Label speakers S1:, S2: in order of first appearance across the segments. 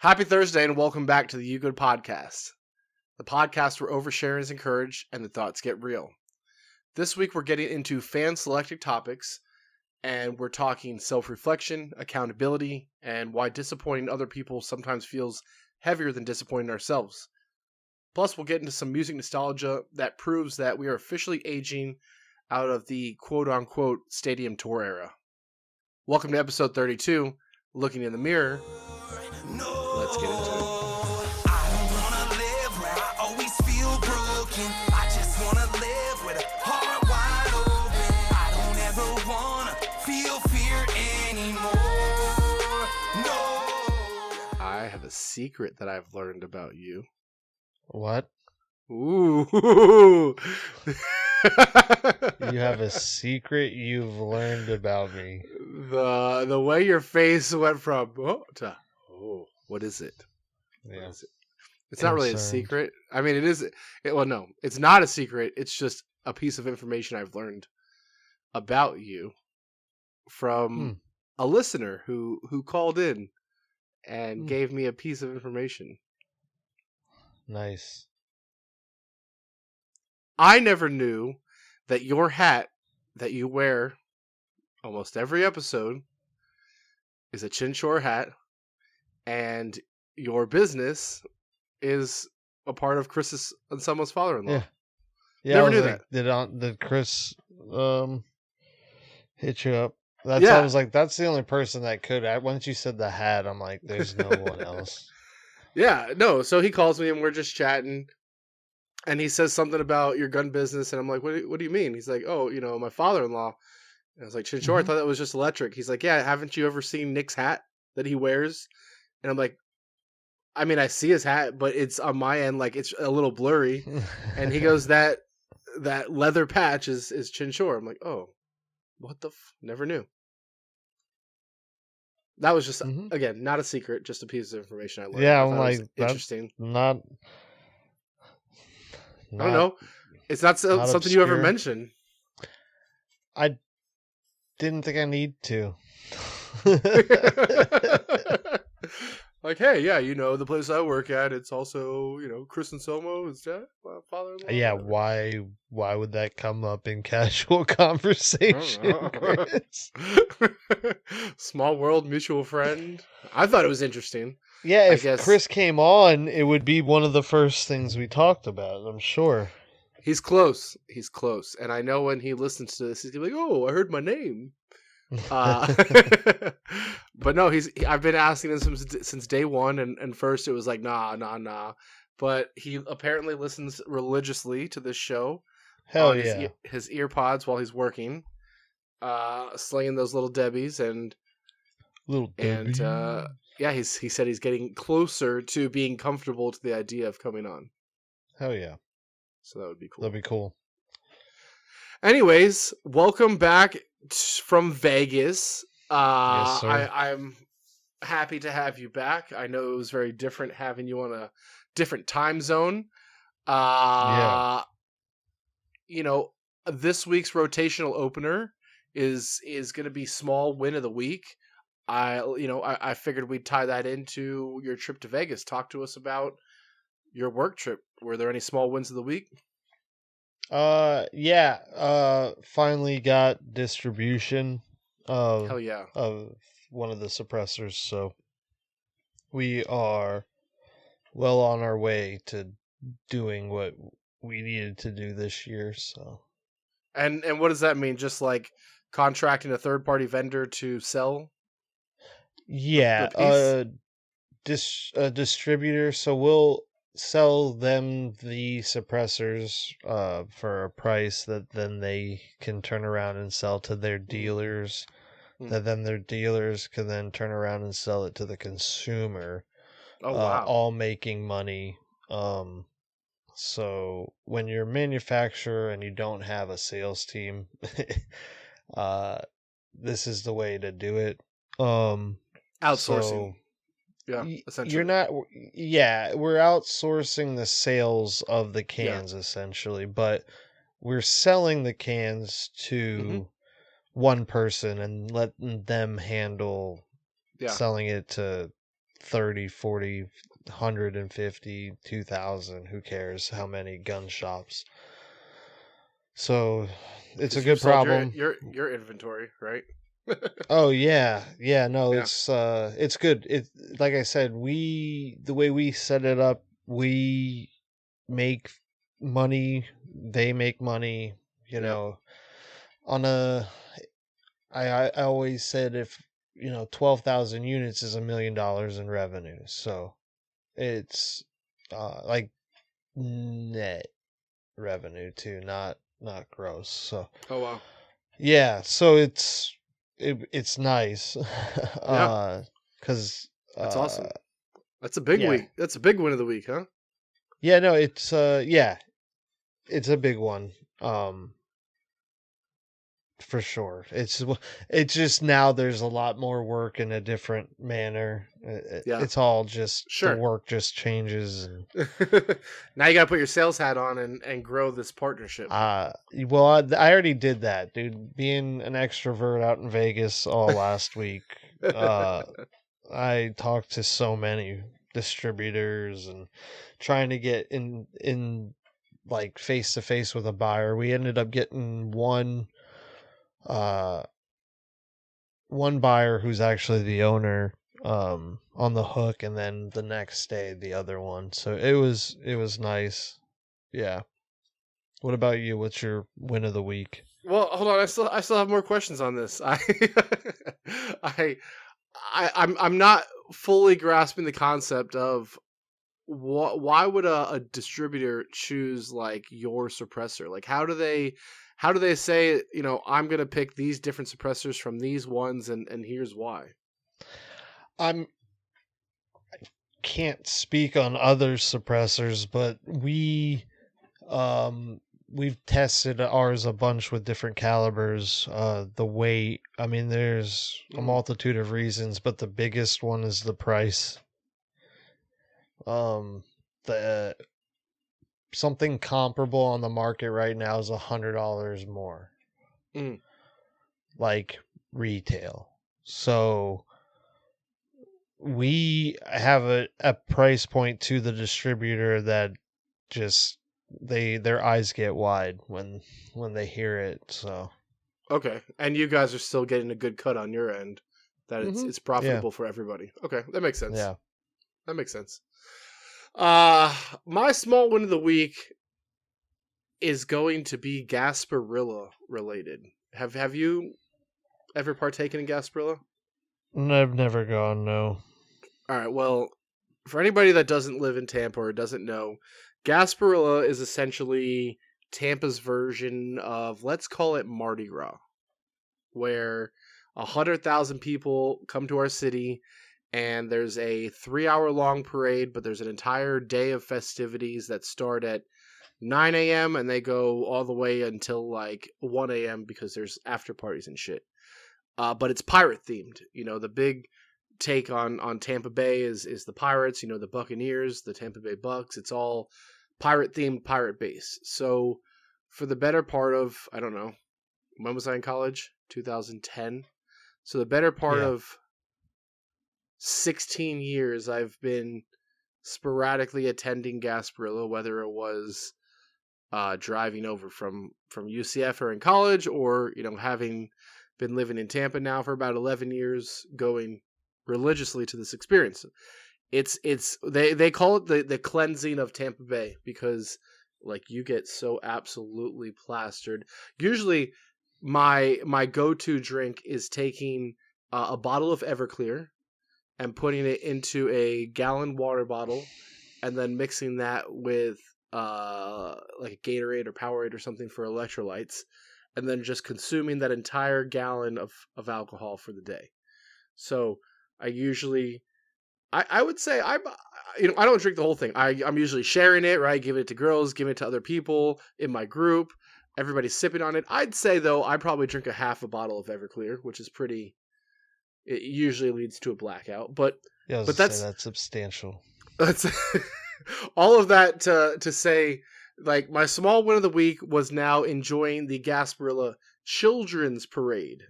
S1: Happy Thursday and welcome back to the You Good Podcast, the podcast where oversharing is encouraged and the thoughts get real. This week we're getting into fan-selected topics and we're talking self-reflection, accountability, and why disappointing other people sometimes feels heavier than disappointing ourselves. Plus we'll get into some music nostalgia that proves that we are officially aging out of the quote-unquote stadium tour era. Welcome to episode 32, Looking in the Mirror. Let's get into it.
S2: I don't wanna live where I always feel broken. I just wanna live with a heart wide open. I don't ever wanna feel fear anymore. No.
S1: I have a secret that I've learned about you.
S3: What?
S1: Ooh.
S3: You have a secret you've learned about me.
S1: The way your face went from to what is it?
S3: Yeah.
S1: What is it? It's not really a
S3: Concerned.
S1: secret. I mean, it is. Well, no, it's not a secret. It's just a piece of information I've learned about you from a listener who called in and gave me a piece of information.
S3: Nice.
S1: I never knew that your hat that you wear almost every episode is a Chinchor hat, and your business is a part of Chris's and someone's father-in-law.
S3: Yeah. Yeah.
S1: Never
S3: I was
S1: knew
S3: like, Did Chris hit you up? I
S1: Yeah.
S3: was like, that's the only person that could. Once you said the hat, I'm like, there's no one else.
S1: Yeah, no. So he calls me and we're just chatting, and he says something about your gun business, and I'm like, what do you mean? He's like, oh, my father-in-law. And I was like, Chinchor, I thought that was just electric. He's like, yeah, haven't you ever seen Nick's hat that he wears? And I'm like, I mean, I see his hat, but it's on my end, like it's a little blurry. And he goes, that leather patch is Chinchor. I'm like, oh, what the never knew. That was just, again, not a secret, just a piece of information I learned.
S3: Yeah,
S1: I
S3: I'm
S1: thought it was
S3: like,
S1: interesting.
S3: Not.
S1: I don't know. It's not something you ever
S3: obscure.
S1: mentioned.
S3: I didn't think I need to.
S1: Like, hey, yeah, the place I work at, it's also, Chris and Somo is that my father-in-law?
S3: Yeah, why would that come up in casual conversation, Chris?
S1: Small world, mutual friend. I thought it was interesting.
S3: Yeah,
S1: I
S3: if
S1: guess
S3: Chris came on, it would be one of the first things we talked about, I'm sure.
S1: he's close. He's close. And I know when he listens to this, he's going to be like, oh, I heard my name. But no, I've been asking him since day one, and first it was like nah. But he apparently listens religiously to this show.
S3: Hell
S1: on
S3: yeah.
S1: his ear pods while he's working, slinging those little Debbies, and yeah, he said he's getting closer to being comfortable to the idea of coming on.
S3: Hell yeah.
S1: So that would be cool.
S3: That'd be cool.
S1: Anyways, welcome back from Vegas.
S3: Yes, sir.
S1: I'm happy to have you back. I know it was very different having you on a different time zone.
S3: Yeah.
S1: This week's rotational opener is going to be small win of the week. I figured we'd tie that into your trip to Vegas. Talk to us about your work trip. Were there any small wins of the week?
S3: Finally got distribution of
S1: Hell yeah.
S3: of one of the suppressors, so we are well on our way to doing what we needed to do this year. So,
S1: and what does that mean? Just like contracting a third party vendor to sell?
S3: yeah,
S1: The
S3: a distributor. So we'll sell them the suppressors for a price that then they can turn around and sell to their dealers. That then their dealers can then turn around and sell it to the consumer.
S1: Oh wow!
S3: All making money. So when you're a manufacturer and you don't have a sales team, this is the way to do it.
S1: Outsourcing. Yeah, essentially.
S3: You're not. Yeah, we're outsourcing the sales of the cans essentially, but we're selling the cans to one person and letting them handle selling it to 30, 40, 150, 2,000. Who cares how many gun shops? So it's a
S1: 'Cause you
S3: good
S1: sold
S3: problem.
S1: your inventory, right?
S3: Oh yeah, yeah. No,
S1: Yeah.
S3: it's good. It like I said, the way we set it up, we make money, they make money. You
S1: Yep.
S3: know, on a I always said if 12,000 units is $1 million in revenue, so it's like net revenue too, not gross. So
S1: Oh wow.
S3: yeah, so it's nice,
S1: Yeah,
S3: because
S1: that's awesome. That's a big
S3: yeah,
S1: week. That's a big win of the week, huh?
S3: yeah, no, it's yeah, it's a big one, for sure. It's just now there's a lot more work in a different manner.
S1: Yeah,
S3: It's all just the
S1: sure.
S3: work just changes, and
S1: Now you got to put your sales hat on and grow this partnership.
S3: well, I already did that, dude. Being an extrovert out in Vegas all last week, I talked to so many distributors and trying to get in like face to face with a buyer. We ended up getting uh one buyer who's actually the owner on the hook, and then the next day the other one. So it was nice. Yeah. What about you? What's your win of the week?
S1: Well, hold on. I still have more questions on this. I I'm not fully grasping the concept of why would a distributor choose like your suppressor? Like how do they say, I'm going to pick these different suppressors from these ones and here's why?
S3: I'm can't speak on other suppressors, but we've tested ours a bunch with different calibers. The weight, I mean, there's a
S1: Mm,
S3: multitude of reasons, but the biggest one is the price. The something comparable on the market right now is $100 more,
S1: mm,
S3: like retail. So we have a price point to the distributor that just their eyes get wide when they hear it. So
S1: okay. And you guys are still getting a good cut on your end that
S3: hmm
S1: it's
S3: yeah,
S1: profitable for everybody. Okay, that makes sense.
S3: yeah.
S1: That makes sense. Uh my small win of the week is going to be Gasparilla related. Have you ever partaken in Gasparilla?
S3: I've never gone, no.
S1: All right. Well, for anybody that doesn't live in Tampa or doesn't know, Gasparilla is essentially Tampa's version of, let's call it Mardi Gras, where 100,000 people come to our city and there's a 3 hour long parade, but there's an entire day of festivities that start at 9 a.m. and they go all the way until like 1 a.m. because there's after parties and shit. But it's pirate themed. The big take on Tampa Bay is the Pirates, the Buccaneers, the Tampa Bay Bucks. It's all pirate themed, pirate base. So for the better part of, I don't know, when was I in college? 2010. So the better part
S3: Yeah.
S1: of 16 years I've been sporadically attending Gasparilla, whether it was driving over from UCF or in college, or having been living in Tampa now for about 11 years, going religiously to this experience. It's they call it the cleansing of Tampa Bay because like you get so absolutely plastered. Usually my go-to drink is taking a bottle of Everclear and putting it into a gallon water bottle and then mixing that with like a Gatorade or Powerade or something for electrolytes, and then just consuming that entire gallon of alcohol for the day. So I usually, I would say I don't drink the whole thing. I'm usually sharing it, right? Giving it to girls, giving it to other people in my group. Everybody's sipping on it. I'd say though, I probably drink a half a bottle of Everclear, which is pretty. It usually leads to a blackout, but
S3: Yeah, I was
S1: but
S3: gonna say
S1: that's
S3: that's substantial.
S1: that's all of that to say. Like my small win of the week was now enjoying the Gasparilla Children's Parade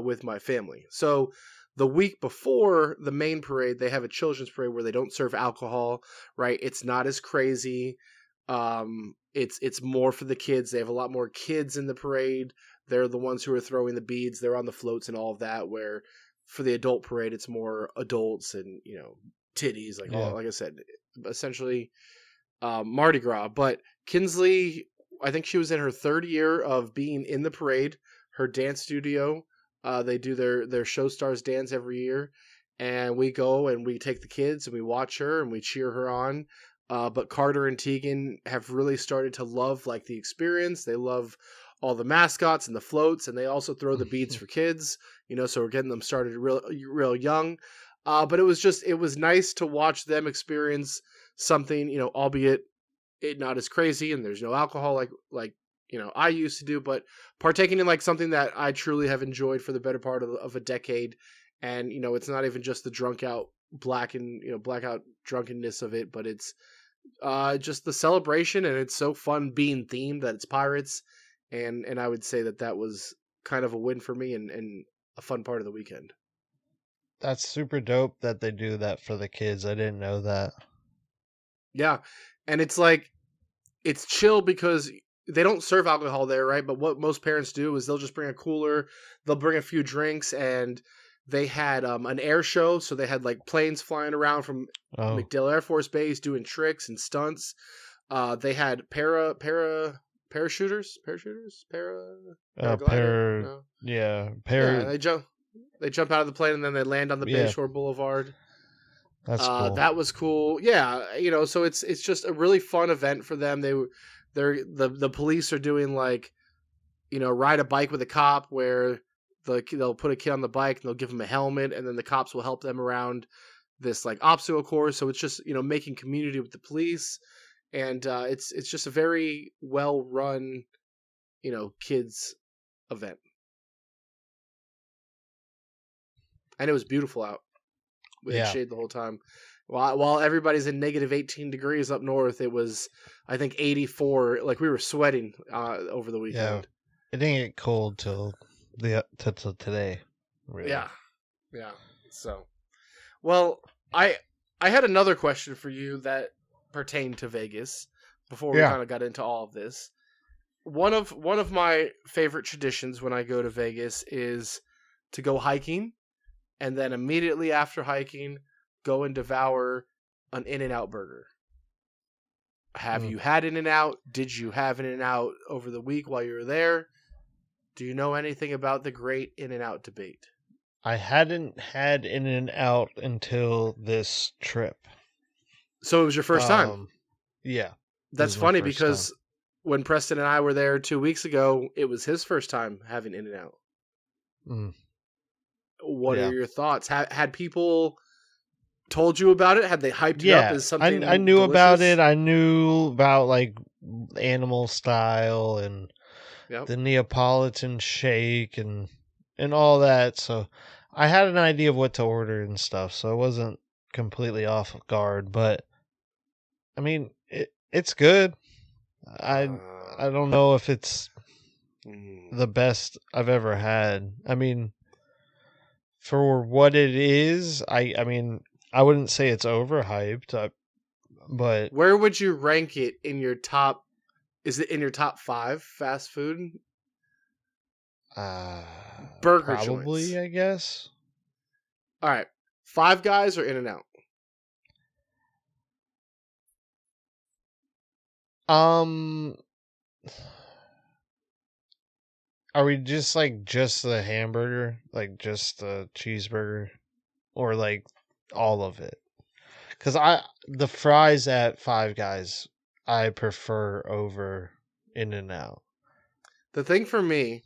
S1: with my family. So The week before the main parade, they have a children's parade where they don't serve alcohol, right? It's not as crazy. It's more for the kids. They have a lot more kids in the parade. They're the ones who are throwing the beads. They're on the floats and all of that, where for the adult parade, it's more adults and, titties, like I said, essentially Mardi Gras. But Kinsley, I think she was in her third year of being in the parade. Her dance studio, they do their Show Stars dance every year, and we go and we take the kids and we watch her and we cheer her on. But Carter and Tegan have really started to love like the experience. They love all the mascots and the floats, and they also throw the beads for kids. So we're getting them started real young. But it was nice to watch them experience something, albeit it not as crazy, and there's no alcohol like I used to do, but partaking in like something that I truly have enjoyed for the better part of a decade. And, it's not even just the blackout drunkenness of it, but it's just the celebration, and it's so fun being themed that it's pirates. And I would say that was kind of a win for me and a fun part of the weekend.
S3: That's super dope that they do that for the kids. I didn't know that.
S1: Yeah. And it's like, it's chill because they don't serve alcohol there, right? But what most parents do is they'll just bring a cooler, they'll bring a few drinks, and they had an air show. So they had like planes flying around from MacDill Air Force Base doing tricks and stunts. They had parachuters. They jump out of the plane and then they land on the Bayshore Boulevard.
S3: That's cool.
S1: That was cool. Yeah, so it's just a really fun event for them. The police are doing like, ride a bike with a cop, where they'll put a kid on the bike and they'll give him a helmet, and then the cops will help them around this like obstacle course. So it's just making community with the police, and it's just a very well run kids event. And it was beautiful out. We had shade the whole time. While everybody's in negative 18 degrees up north, it was, I think, 84. Like, we were sweating over the weekend.
S3: Yeah. It didn't get cold till today. Really.
S1: Yeah. So, well, I had another question for you that pertained to Vegas before we kind of got into all of this. One of my favorite traditions when I go to Vegas is to go hiking, and then immediately after hiking, go and devour an In-N-Out burger. Have you had In-N-Out? Did you have In-N-Out over the week while you were there? Do you know anything about the great In-N-Out debate?
S3: I hadn't had In-N-Out until this trip.
S1: So it was your first time?
S3: Yeah.
S1: That's funny because when Preston and I were there 2 weeks ago, it was his first time having In-N-Out. What are your thoughts? Had people told you about it? Had they hyped it up as something
S3: I knew
S1: delicious?
S3: about it. I knew about like animal style and the Neapolitan shake and all that. So I had an idea of what to order and stuff. So I wasn't completely off guard. But I mean, it's good. I don't know if it's the best I've ever had. I mean, for what it is, I mean, I wouldn't say it's overhyped, but
S1: where would you rank it in your top? Is it in your top 5 fast food? Burger
S3: probably,
S1: joints.
S3: I guess.
S1: All right, Five Guys or In-N-Out?
S3: Are we just the hamburger, like just the cheeseburger, or like all of it? Because the fries at Five Guys I prefer over In-N-Out.
S1: The thing for me,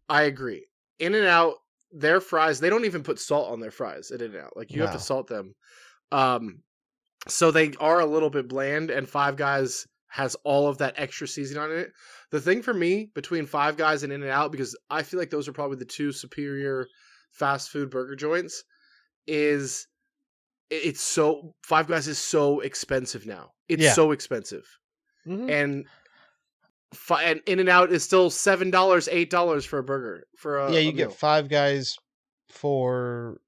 S1: I agree. In-N-Out, their fries, they don't even put salt on their fries at In-N-Out. Like, you have to salt them. So they are a little bit bland, and Five Guys has all of that extra seasoning on it. The thing for me between Five Guys and In-N-Out, because I feel like those are probably the two superior fast food burger joints, is Five Guys is so expensive now. It's so expensive.
S3: Mm-hmm.
S1: And In-N-Out is still $7, $8 for a burger. You
S3: get Five Guys for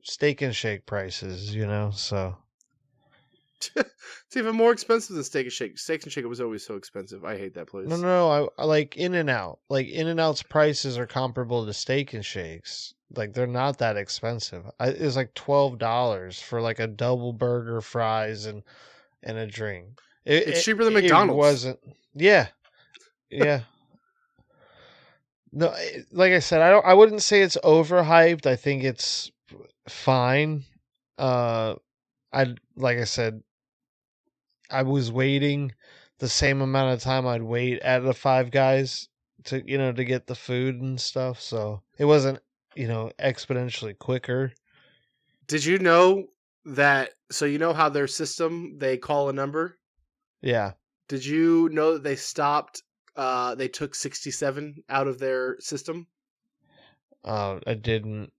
S3: Steak and Shake prices, so
S1: It's even more expensive than Steak and Shake. Steak and Shake was always so expensive. I hate that place.
S3: no, I like In-N-Out. Like In-N-Out's prices are comparable to Steak and Shakes. Like they're not that expensive. It's like $12 for like a double burger, fries, and a drink.
S1: It's cheaper than
S3: It
S1: McDonald's.
S3: wasn't. Yeah, yeah. No, like I said, I wouldn't say it's overhyped. I think it's fine. Like I said, I was waiting the same amount of time I'd wait at the Five Guys to to get the food and stuff. So it wasn't exponentially quicker.
S1: Did you know that? So you know how their system, they call a number?
S3: Yeah.
S1: Did you know that they stopped? They took 67 out of their system.
S3: I didn't.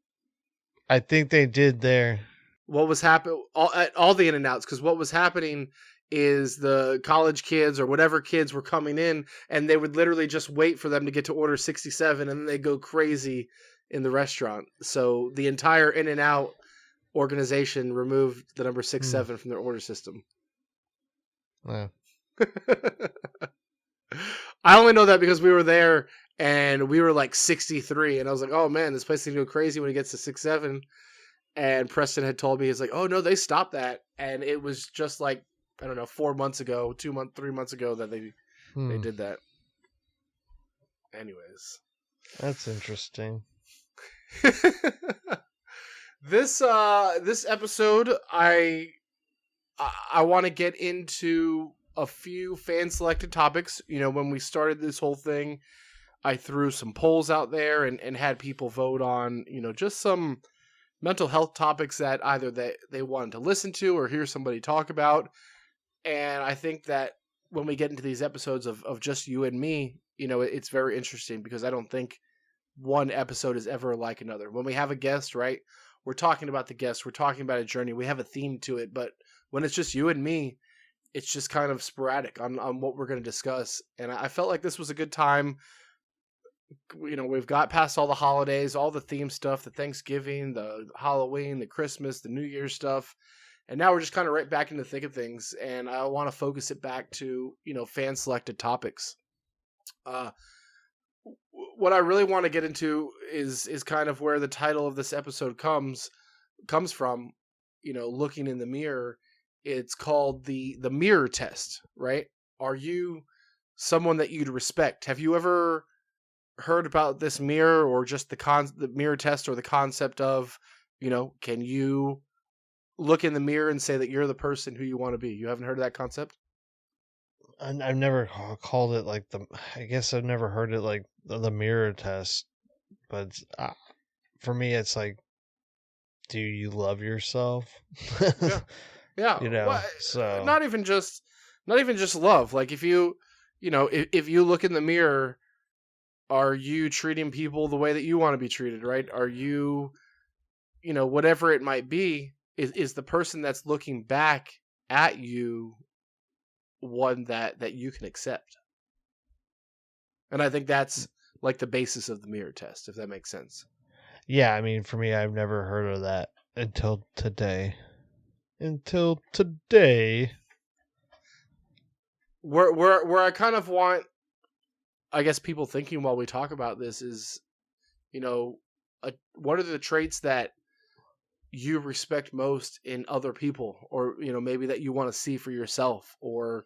S3: I think they did there.
S1: What was happening at all the In-N-Outs? Because what was happening is the college kids or whatever kids were coming in, and they would literally just wait for them to get to order 67, and then they go crazy in the restaurant. So the entire In-N-Out organization removed the number 67 from their order system.
S3: Yeah.
S1: I only know that because we were there and we were like 63, and I was like, oh man, this place is gonna go crazy when it gets to 67. And Preston had told me, he's like, oh no, they stopped that. And it was just like, I don't know, 4 months ago, 3 months ago that they did that. Anyways.
S3: That's interesting.
S1: This episode, I want to get into a few fan selected topics. When we started this whole thing, I threw some polls out there and had people vote on, just some mental health topics that either they wanted to listen to or hear somebody talk about. And I think that when we get into these episodes of just you and me, it's very interesting because I don't think one episode is ever like another. When we have a guest, right, we're talking about the guest, we're talking about a journey, we have a theme to it. But when it's just you and me, it's just kind of sporadic on what we're going to discuss. And I felt like this was a good time. We've got past all the holidays, all the theme stuff, the Thanksgiving, the Halloween, the Christmas, the New Year's stuff. And now we're just kind of right back in the thick of things. And I want to focus it back to, fan selected topics. What I really want to get into is kind of where the title of this episode comes from, looking in the mirror. It's called the mirror test, right? Are you someone that you'd respect? Have you ever heard about this mirror, or just the mirror test, or the concept of, can you look in the mirror and say that you're the person who you want to be? You haven't heard of that concept?
S3: I've never called it like I guess I've never heard it like the mirror test, but for me, it's like, do you love yourself?
S1: Yeah.
S3: Well, so
S1: not even just love. Like if you look in the mirror, are you treating people the way that you want to be treated, right? Are you, whatever it might be, is the person that's looking back at you one that you can accept? And I think that's like the basis of the mirror test, if that makes sense.
S3: Yeah, I mean, for me, I've never heard of that until today. Where I kind of want, I guess, people thinking while we talk about this is, what are the traits that you respect most in other people, or maybe that you want to see for yourself, or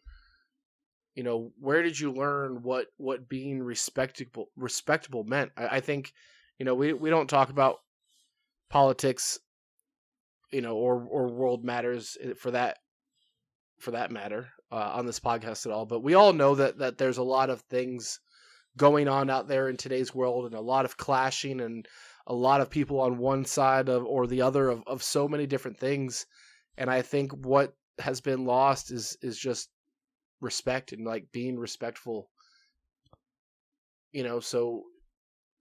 S3: where did you learn what being respectable meant? I think we don't talk about politics, or world matters for that matter on this podcast at all, but we all know that there's a lot of things going on out there in today's world, and a lot of clashing, and a lot of people on one side or the other of so many different things. And I think what has been lost is just respect, and like being respectful. So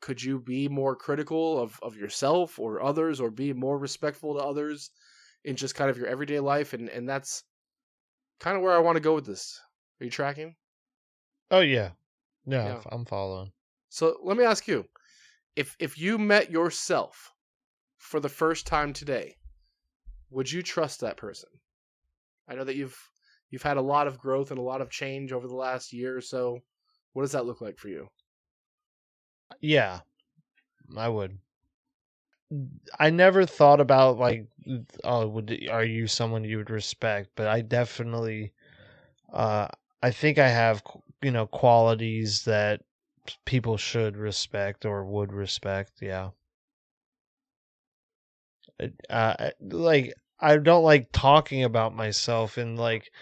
S3: could you be more critical of yourself or others, or be more respectful to others in just kind of your everyday life? And that's kind of where I want to go with this. Are you tracking? Oh yeah. Yeah. I'm following.
S1: So let me ask you, if you met yourself for the first time today, would you trust that person? I know that you've had a lot of growth and a lot of change over the last year or so. What does that look like for you?
S3: Yeah, I would. I never thought about like, oh, are you someone you would respect? But I definitely, I think I have, qualities that people should respect or would respect. Yeah. Like I don't like talking about myself and like,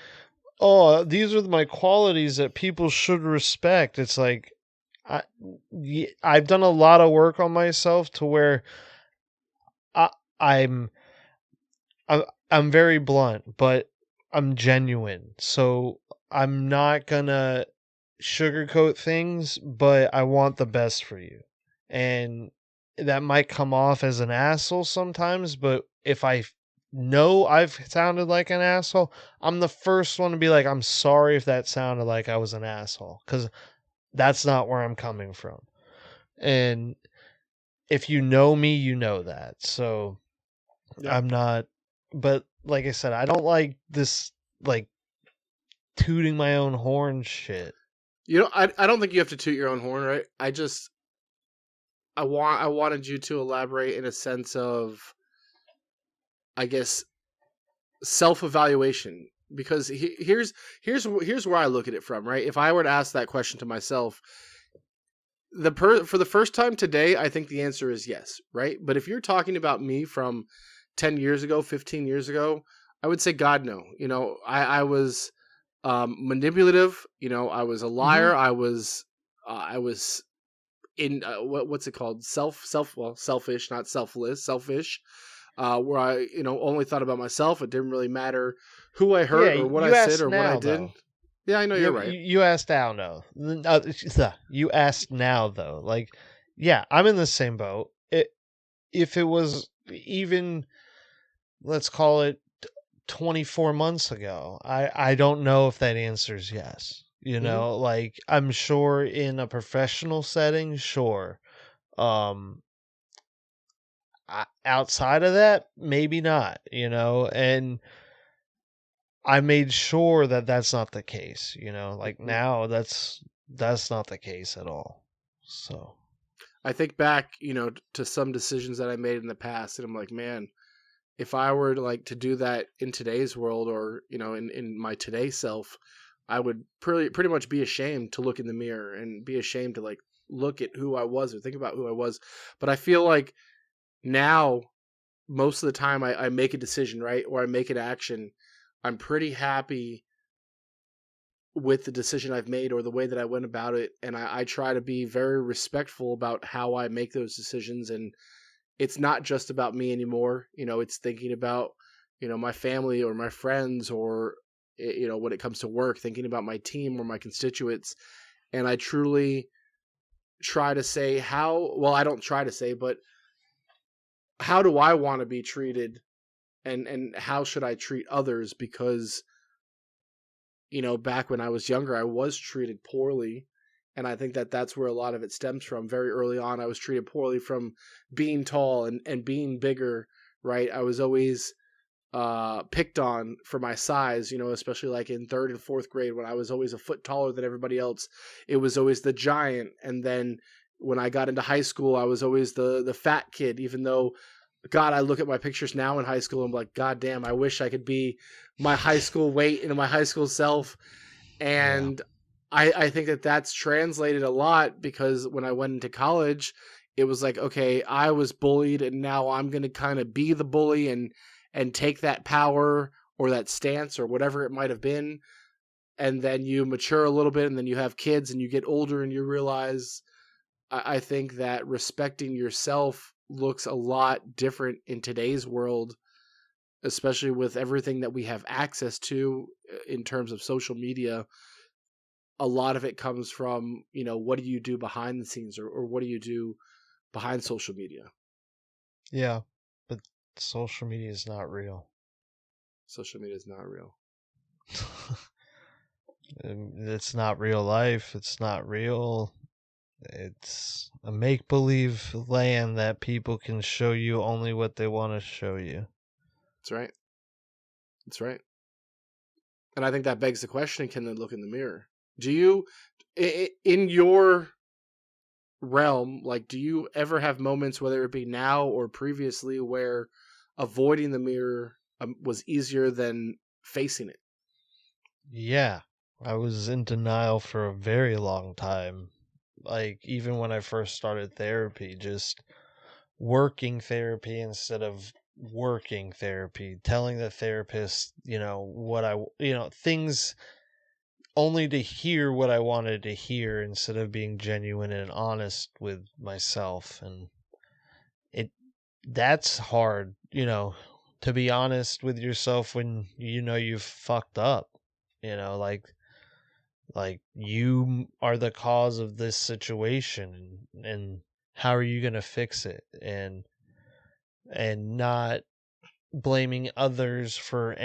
S3: oh, these are my qualities that people should respect. It's like I, I've done a lot of work on myself to where I, I'm I'm I'm very blunt, but I'm genuine. So I'm not gonna sugarcoat things, but I want the best for you. And that might come off as an asshole sometimes, but if I know I've sounded like an asshole, I'm the first one to be like, I'm sorry if that sounded like I was an asshole, because that's not where I'm coming from. And if you know me, you know that. So
S1: Yeah.
S3: I'm not, but like I said, I don't like this, like, tooting my own horn shit.
S1: I don't think you have to toot your own horn, right? I wanted you to elaborate in a sense of, I guess, self-evaluation, because here's where I look at it from, right? If I were to ask that question to myself, for the first time today, I think the answer is yes, right? But if you're talking about me from 10 years ago, 15 years ago, I would say God no. I was manipulative, I was a liar, I was in what's it called? Selfish, not selfless, selfish. Where I, only thought about myself. It didn't really matter who I hurt
S3: Yeah,
S1: or what
S3: you
S1: I said
S3: asked
S1: or what I
S3: now,
S1: did.
S3: though.
S1: Yeah, I know you're right.
S3: You asked now, no. You asked now, though. Like, yeah, I'm in the same boat. If it was even, let's call it 24 months ago, I don't know if that answer's yes.
S1: Mhm.
S3: Like, I'm sure in a professional setting, sure. Um, outside of that, maybe not, and I made sure that that's not the case, like
S1: Mhm.
S3: now that's not the case at all. So,
S1: I think back, to some decisions that I made in the past, and I'm like, man, if I were to like to do that in today's world, or in my today self, I would pretty much be ashamed to look in the mirror and be ashamed to like look at who I was or think about who I was. But I feel like now, most of the time, I make a decision, right, or I make an action, I'm pretty happy with the decision I've made or the way that I went about it, and I try to be very respectful about how I make those decisions. And it's not just about me anymore. It's thinking about, my family or my friends, or, when it comes to work, thinking about my team or my constituents. And I truly try to say I don't try to say, but how do I want to be treated, and how should I treat others? Because, back when I was younger, I was treated poorly. And I think that that's where a lot of it stems from. Very early on, I was treated poorly from being tall and being bigger, right? I was always picked on for my size, especially like in third and fourth grade, when I was always a foot taller than everybody else. It was always the giant. And then when I got into high school, I was always the fat kid, even though, God, I look at my pictures now in high school, and I'm like, God damn, I wish I could be my high school weight and my high school self.
S3: yeah.
S1: And I think that that's translated a lot, because when I went into college, it was like, okay, I was bullied, and now I'm going to kind of be the bully and take that power or that stance or whatever it might have been. And then you mature a little bit, and then you have kids, and you get older, and you realize, I think that respecting yourself looks a lot different in today's world, especially with everything that we have access to in terms of social media. A lot of it comes from, what do you do behind the scenes, or what do you do behind social media?
S3: Yeah, but social media is not real.
S1: Social media is not real.
S3: It's not real life. It's not real. It's a make-believe land that people can show you only what they want to show you.
S1: That's right. That's right. And I think that begs the question, can they look in the mirror? Do you, in your realm, like, do you ever have moments, whether it be now or previously, where avoiding the mirror was easier than facing it?
S3: Yeah, I was in denial for a very long time. Like, even when I first started therapy, just working therapy instead of working therapy, telling the therapist, things only to hear what I wanted to hear instead of being genuine and honest with myself. And that's hard, to be honest with yourself when you've fucked up, like you are the cause of this situation, and how are you going to fix it, and not blaming others for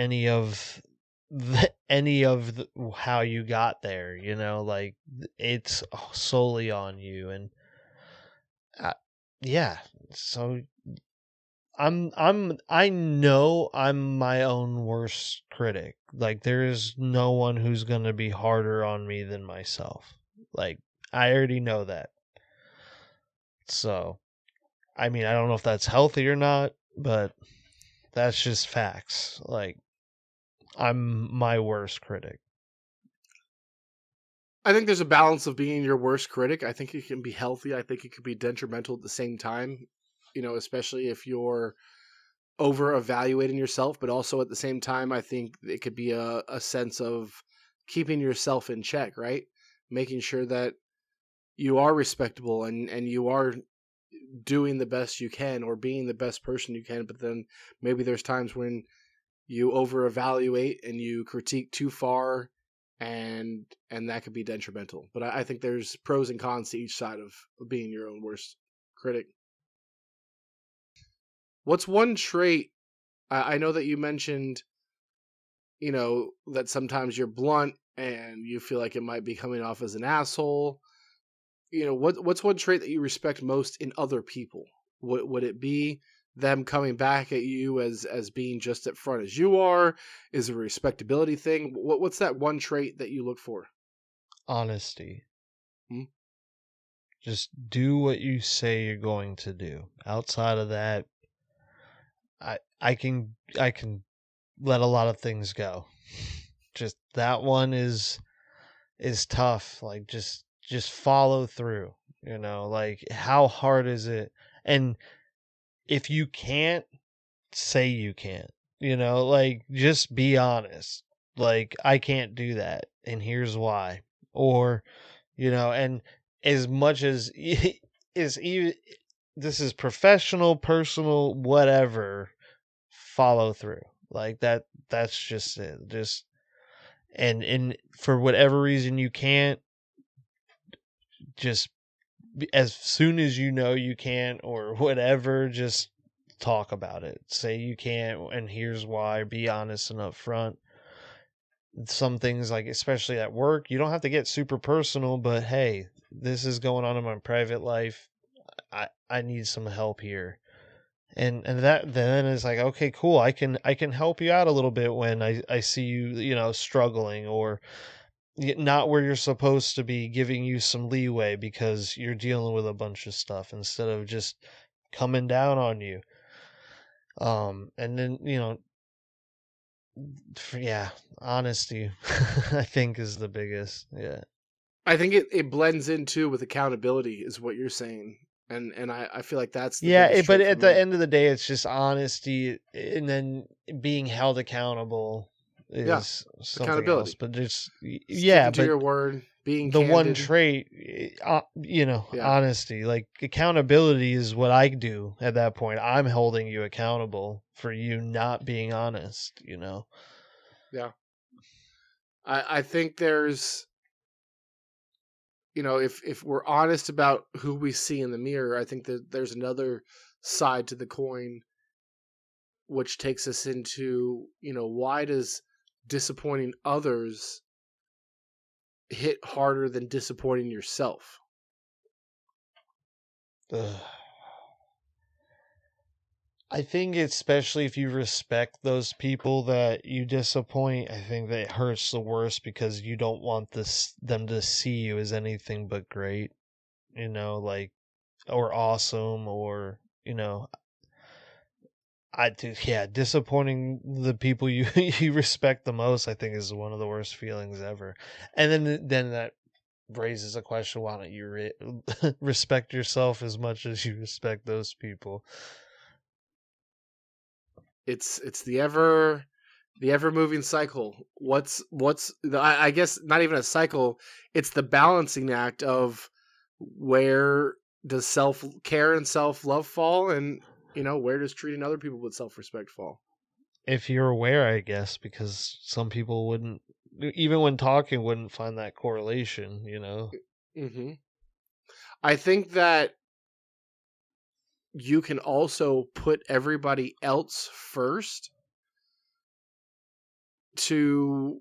S3: how you got there, like it's solely on you. And yeah, so I know I'm my own worst critic. Like, there is no one who's going to be harder on me than myself. Like, I already know that. So, I mean, I don't know if that's healthy or not, but that's just facts. Like, I'm my worst critic.
S1: I think there's a balance of being your worst critic. I think it can be healthy. I think it can be detrimental at the same time, especially if you're over evaluating yourself, but also at the same time, I think it could be a sense of keeping yourself in check, right? Making sure that you are respectable and you are doing the best you can or being the best person you can. But then maybe there's times when you over evaluate and you critique too far, and that could be detrimental. But I think there's pros and cons to each side of being your own worst critic. What's one trait? I know that you mentioned, that sometimes you're blunt and you feel like it might be coming off as an asshole. What's one trait that you respect most in other people? Would it be them coming back at you as being just as front as you are? Is it a respectability thing? What's that one trait that you look for?
S3: Honesty.
S1: Hmm?
S3: Just do what you say you're going to do. Outside of that, I can let a lot of things go. Just that one is tough. Like, just follow through. Like, how hard is it? And if you can't, say you can't. Like, just be honest. Like, I can't do that, and here's why. Or, and as much as is even this is professional, personal, whatever, follow through. Like, that's just it. Just and for whatever reason you can't, just as soon as you can or whatever, just talk about it. Say you can't, and here's why. Be honest and upfront. Some things, like especially at work, you don't have to get super personal, but hey, this is going on in my private life. I need some help here. And that then is like, okay, cool. I can help you out a little bit when I see you, struggling, or not where you're supposed to be, giving you some leeway because you're dealing with a bunch of stuff instead of just coming down on you. And then, yeah, honesty, I think, is the biggest. Yeah.
S1: I think it blends in too with accountability, is what you're saying. And I feel like that's the
S3: Yeah,
S1: biggest
S3: but
S1: trait for
S3: at the
S1: me.
S3: end of the day, it's just honesty, and then being held accountable
S1: Yeah,
S3: is something
S1: accountability.
S3: else. But just
S1: Sticking to your word, being
S3: the one
S1: candid.
S3: trait,
S1: Yeah.
S3: honesty. Like, accountability is what I do at that point. I'm holding you accountable for you not being honest.
S1: Yeah. I think there's, if we're honest about who we see in the mirror, I think that there's another side to the coin, which takes us into, why does disappointing others hit harder than disappointing yourself?
S3: Ugh. I think especially if you respect those people that you disappoint, I think that it hurts the worst because you don't want them to see you as anything but great, like, or awesome, or disappointing the people you you respect the most, I think, is one of the worst feelings ever. And then that raises a question: why don't you respect yourself as much as you respect those people?
S1: It's the ever moving cycle. I guess not even a cycle. It's the balancing act of where does self care and self love fall, and where does treating other people with self respect fall.
S3: If you're aware, I guess, because some people wouldn't, even when talking, wouldn't find that correlation.
S1: Mm-hmm. I think that you can also put everybody else first to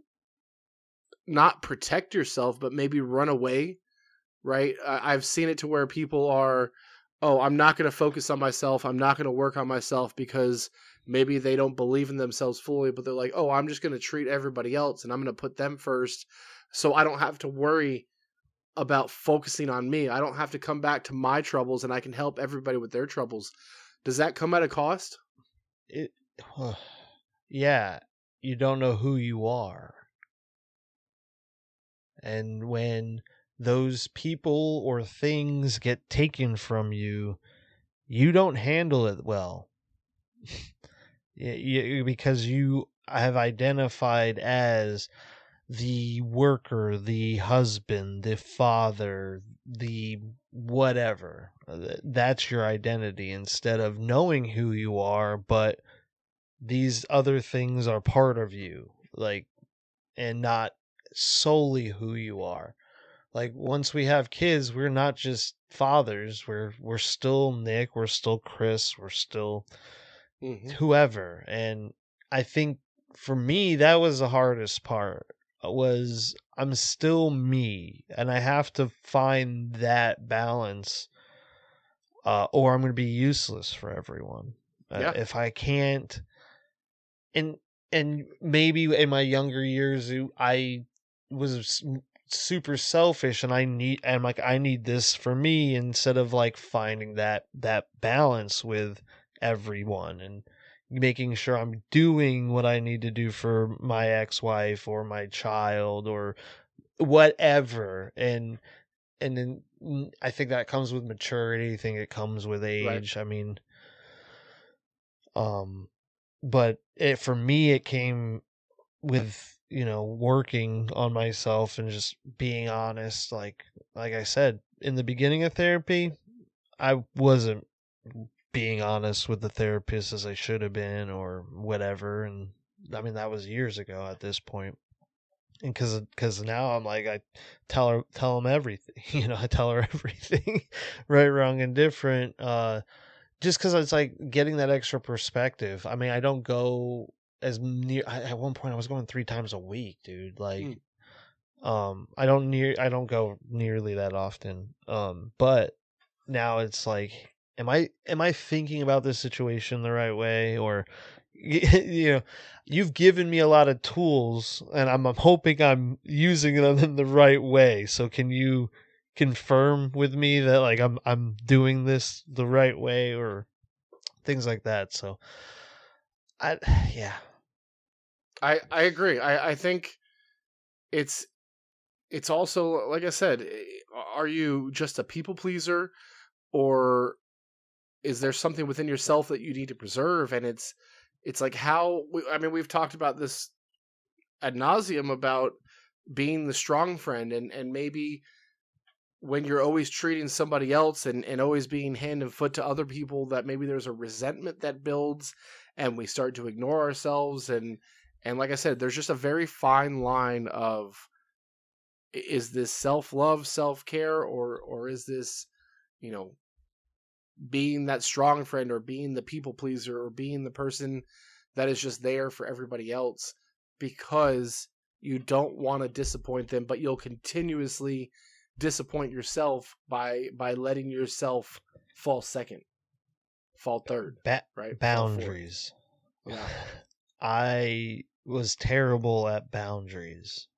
S1: not protect yourself, but maybe run away, right? I've seen it to where people are, oh, I'm not going to focus on myself. I'm not going to work on myself because maybe they don't believe in themselves fully, but they're like, oh, I'm just going to treat everybody else and I'm going to put them first so I don't have to worry about focusing on me. I don't have to come back to my troubles and I can help everybody with their troubles. Does that come at a cost?
S3: Yeah, you don't know who you are. And when those people or things get taken from you, you don't handle it well. Because you have identified as the worker, the husband, the father, the whatever. That's your identity, instead of knowing who you are, but these other things are part of you, and not solely who you are. Like, once we have kids, we're not just fathers. We're still Nick, we're still Chris, we're still whoever. And I think for me, that was the hardest part, was I'm still me, and I have to find that balance, or I'm going to be useless for everyone. If I can't, and maybe in my younger years, I was super selfish, and I need this for me, instead of finding that balance with everyone and making sure I'm doing what I need to do for my ex-wife or my child or whatever. And then I think that comes with maturity. I think it comes with age. Right. I mean, but for me, it came with, working on myself and just being honest. Like I said, in the beginning of therapy, I wasn't being honest with the therapist as I should have been, or whatever. And I mean, that was years ago at this point. And because now I'm like, I tell them everything, I tell her everything, right, wrong, and different, just because it's like getting that extra perspective. I mean, I don't go as near. At one point I was going 3 times a week, dude. I don't go nearly that often. But now it's like, am I thinking about this situation the right way? Or you've given me a lot of tools, and I'm hoping I'm using them in the right way. So can you confirm with me that I'm doing this the right way, or things like that? So I
S1: agree. I think it's also, like I said, are you just a people pleaser, or is there something within yourself that you need to preserve? And it's like we've talked about this ad nauseum about being the strong friend, and maybe when you're always treating somebody else and always being hand and foot to other people, that maybe there's a resentment that builds and we start to ignore ourselves. And like I said, there's just a very fine line of, is this self-love, self-care, or is this, being that strong friend, or being the people pleaser, or being the person that is just there for everybody else because you don't want to disappoint them, but you'll continuously disappoint yourself by letting yourself fall second, fall third, right? Fall fourth.
S3: Boundaries.
S1: Yeah.
S3: I was terrible at boundaries.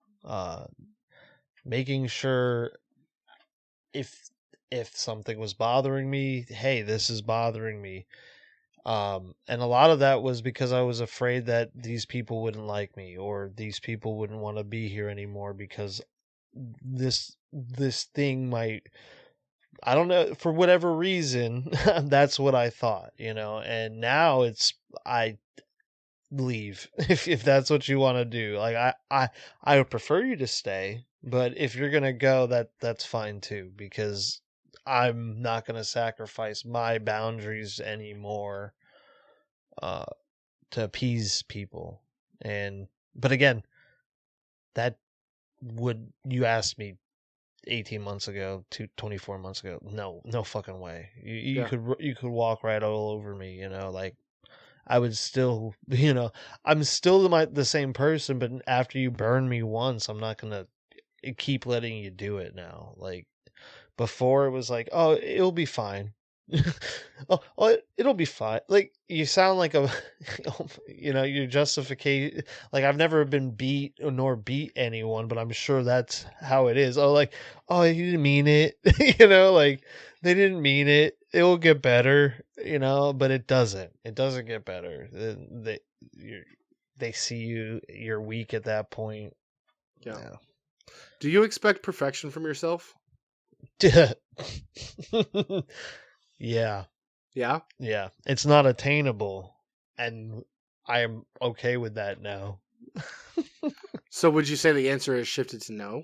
S3: Making sure if something was bothering me, hey, this is bothering me. And a lot of that was because I was afraid that these people wouldn't like me, or these people wouldn't want to be here anymore because this thing might, I don't know, for whatever reason, that's what I thought, and now I leave if that's what you want to do. Like I would prefer you to stay, but if you're going to go, that's fine too, because I'm not going to sacrifice my boundaries anymore to appease people. But again, that would, you asked me 18 months ago, 24 months ago. No fucking way. You could walk right all over me, like I would still, I'm still the same person, but after you burn me once, I'm not going to keep letting you do it now. Like before it was like, oh, it'll be fine. It'll be fine. Like you sound like a, your justification. Like I've never been beat nor beat anyone, but I'm sure that's how it is. Oh, you didn't mean it. Like they didn't mean it. It will get better, but it doesn't. It doesn't get better. They see you're weak at that point.
S1: Yeah. Do you expect perfection from yourself?
S3: Yeah.
S1: Yeah?
S3: Yeah. It's not attainable, and I am okay with that now.
S1: So would you say the answer has shifted to no?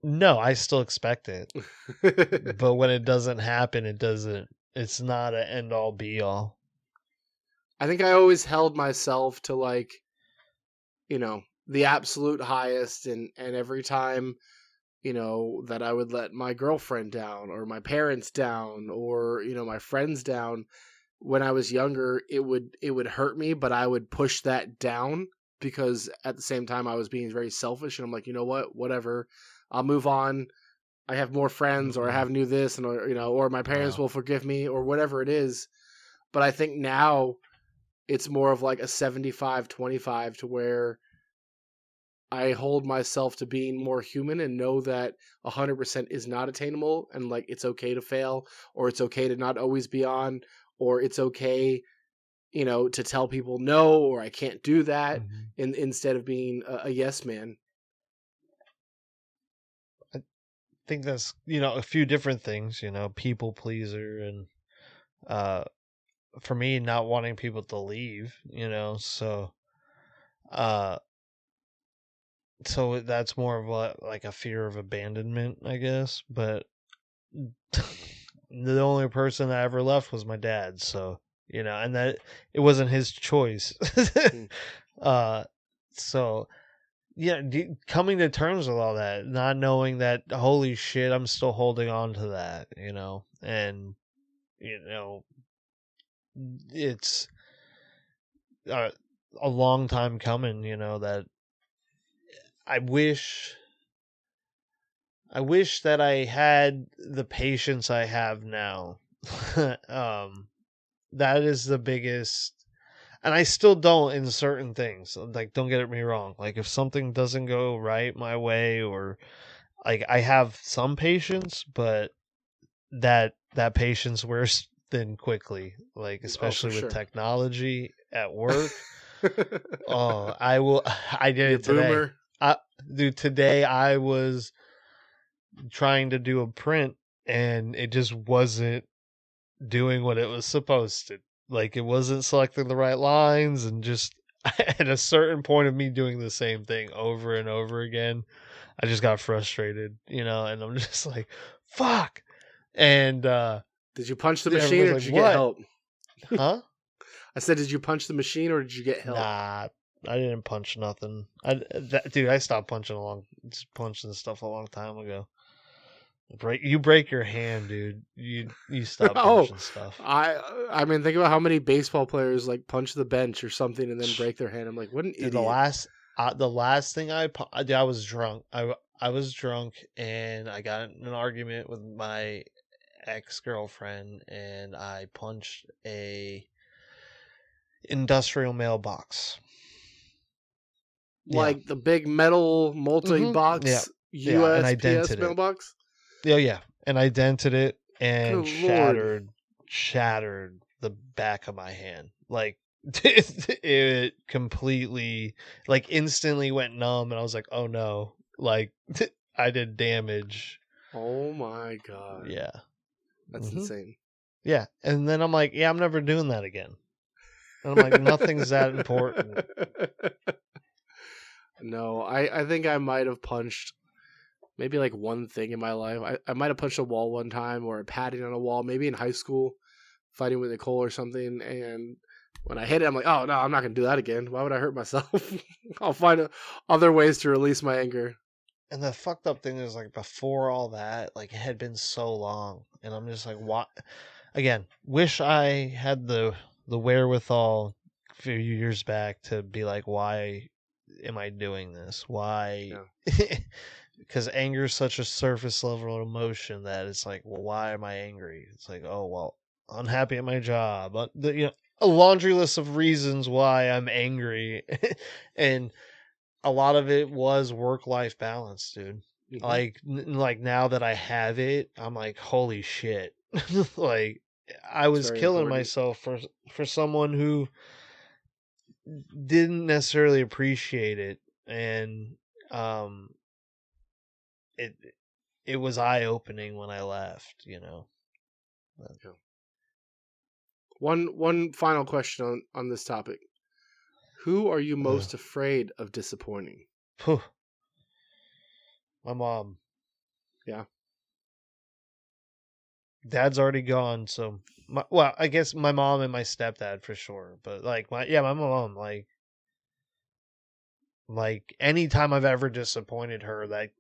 S3: No, I still expect it. But when it doesn't happen, it's not an end all be all.
S1: I think I always held myself to the absolute highest, and every time that I would let my girlfriend down or my parents down or, my friends down when I was younger, it would hurt me, but I would push that down because at the same time I was being very selfish, and I'm like, you know what, whatever, I'll move on. I have more friends, or I have new this, and or my parents will forgive me, or whatever it is. But I think now it's more of like a 75-25 to where I hold myself to being more human and know that 100% is not attainable, and like it's okay to fail, or it's okay to not always be on, or it's okay, to tell people no, or I can't do that, instead of being a yes man.
S3: I think that's, a few different things, people pleaser, and for me, not wanting people to leave, so that's more of like a fear of abandonment, I guess. But the only person that ever left was my dad, so and that it wasn't his choice. So yeah, coming to terms with all that, not knowing that, holy shit, I'm still holding on to that, and it's a long time coming, that I wish that I had the patience I have now. That is the biggest, and I still don't in certain things. Like, don't get me wrong. Like, if something doesn't go right my way, or like I have some patience, but that patience wears thin quickly. Like, especially with technology at work. I did it today. Boomer. Dude, today I was trying to do a print and it just wasn't doing what it was supposed to. Like, it wasn't selecting the right lines, and just at a certain point of me doing the same thing over and over again, I just got frustrated, and I'm just like, fuck. And
S1: did you punch the machine, or did you get help?
S3: Huh?
S1: I said, did you punch the machine, or did you get help?
S3: Nah, I didn't punch nothing. Dude, I stopped punching stuff a long time ago. You break your hand, dude. You stop punching stuff.
S1: I mean, think about how many baseball players like punch the bench or something and then break their hand. I'm like, what an idiot.
S3: The last thing I was drunk. I was drunk and I got in an argument with my ex-girlfriend and I punched a industrial mailbox.
S1: Like the big metal multi-box
S3: Yeah, and I
S1: USPS
S3: dented it.
S1: mailbox?
S3: Yeah. And I dented it and
S1: Good Lord.
S3: shattered the back of my hand. Like, it completely, like, instantly went numb, and I was like, oh no. Like, I did damage.
S1: Oh my God.
S3: Yeah.
S1: That's insane.
S3: Yeah. And then I'm like, yeah, I'm never doing that again. And I'm like, nothing's that important.
S1: No, I think I might have punched maybe like one thing in my life. I might have punched a wall one time or a padding on a wall, maybe in high school, fighting with Nicole or something. And when I hit it, I'm like, oh no, I'm not going to do that again. Why would I hurt myself? I'll find other ways to release my anger.
S3: And the fucked up thing is, like, before all that, like, it had been so long. And I'm just like, what? Again, wish I had the wherewithal a few years back to be like, why am I doing this? Why? Because anger is such a surface level emotion that it's like, well, why am I angry? It's like, oh, well, unhappy at my job. A laundry list of reasons why I'm angry. And a lot of it was work-life balance, dude.
S1: Mm-hmm.
S3: Like now that I have it, I'm like, holy shit. Like, I was killing myself for someone who didn't necessarily appreciate it, and it was eye-opening when I left, you know. But,
S1: yeah. One final question on this topic. Who are you most afraid of disappointing?
S3: My mom.
S1: Yeah.
S3: Dad's already gone, so I guess my mom and my stepdad for sure. But like my mom, like anytime I've ever disappointed her, like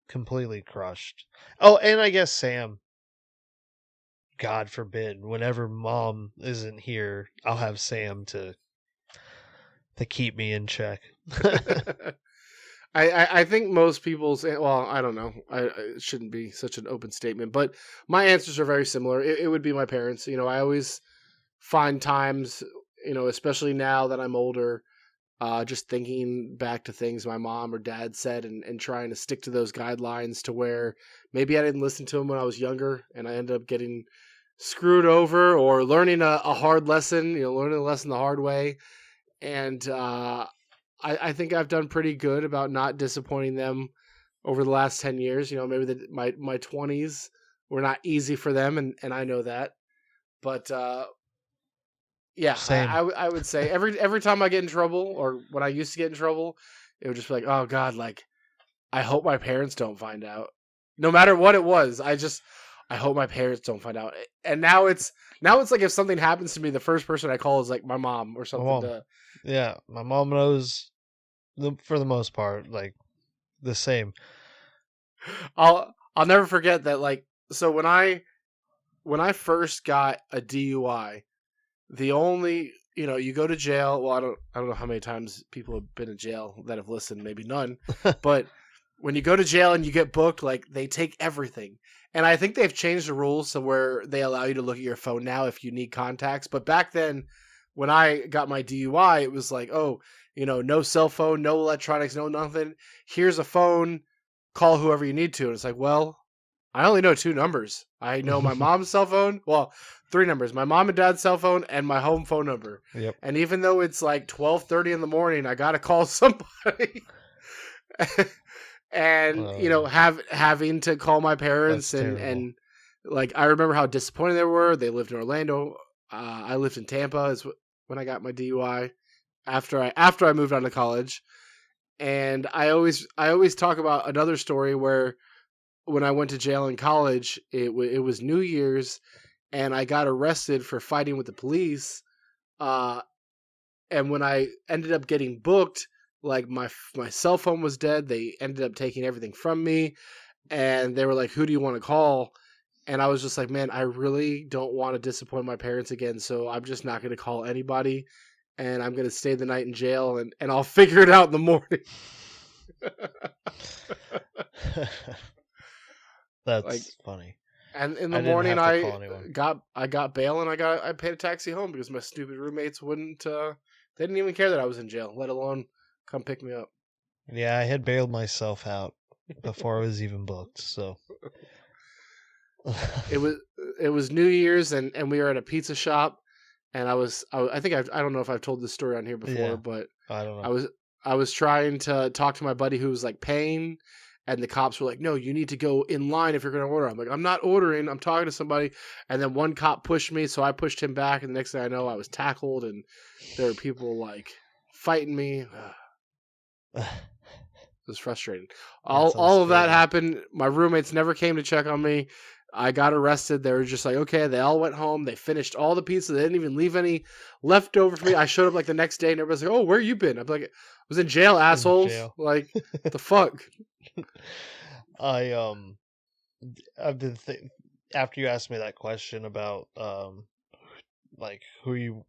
S3: completely crushed. Oh, and I guess Sam. God forbid, whenever mom isn't here, I'll have Sam to keep me in check.
S1: I think most people's, well, I don't know. It shouldn't be such an open statement, but my answers are very similar. It would be my parents. You know, I always find times, you know, especially now that I'm older, just thinking back to things my mom or dad said and trying to stick to those guidelines to where maybe I didn't listen to them when I was younger and I ended up getting screwed over or learning a hard lesson, you know, learning a lesson the hard way. And I think I've done pretty good about not disappointing them over the last 10 years. You know, maybe my 20s were not easy for them, and I know that. But yeah, I would say every time I get in trouble, or when I used to get in trouble, it would just be like, oh God, like, I hope my parents don't find out. No matter what it was, I hope my parents don't find out. And now it's like if something happens to me, the first person I call is like my mom or something.
S3: Yeah, my mom knows for the most part, like the same.
S1: I'll never forget that. Like, so when I first got a DUI, the only, you know, you go to jail. Well, I don't know how many times people have been in jail that have listened. Maybe none. But when you go to jail and you get booked, like, they take everything. And I think they've changed the rules to where they allow you to look at your phone now if you need contacts. But back then, when I got my DUI, it was like, oh, you know, no cell phone, no electronics, no nothing. Here's a phone. Call whoever you need to. And it's like, well, I only know 2 numbers. I know my mom's cell phone. Well, 3 numbers. My mom and dad's cell phone and my home phone number.
S3: Yep.
S1: And even though it's like 12:30 in the morning, I got to call somebody. And, you know, having to call my parents and like, I remember how disappointed they were. They lived in Orlando. I lived in Tampa is when I got my DUI after I moved on to college. And I always talk about another story where when I went to jail in college, it was New Year's and I got arrested for fighting with the police. And when I ended up getting booked, like my cell phone was dead. They ended up taking everything from me, and they were like, "Who do you want to call?" And I was just like, "Man, I really don't want to disappoint my parents again, so I'm just not going to call anybody, and I'm going to stay the night in jail, and I'll figure it out in the morning."
S3: That's funny.
S1: And in
S3: I
S1: the
S3: didn't
S1: morning,
S3: have to call anyone.
S1: I got bail and I paid a taxi home because my stupid roommates wouldn't. They didn't even care that I was in jail, let alone come pick me up.
S3: Yeah, I had bailed myself out before I was even booked. So
S1: It was New Year's and we were at a pizza shop, and I think I don't know if I've told this story on here before,
S3: Yeah.
S1: but
S3: I don't know.
S1: I was trying to talk to my buddy who was like paying, and the cops were like, "No, you need to go in line if you're going to order." I'm like, "I'm not ordering. I'm talking to somebody." And then one cop pushed me, so I pushed him back, and the next thing I know, I was tackled, and there were people like fighting me. It was frustrating. All of that happened. My roommates never came to check on me. I got arrested. They were just like, okay. They all went home. They finished all the pizza. They didn't even leave any left over for me. I showed up like the next day, and everybody's like, "Oh, where you been?" I'm like, "I was in jail, assholes."
S3: jail.
S1: Like, what the fuck?
S3: I've been after you asked me that question about like who you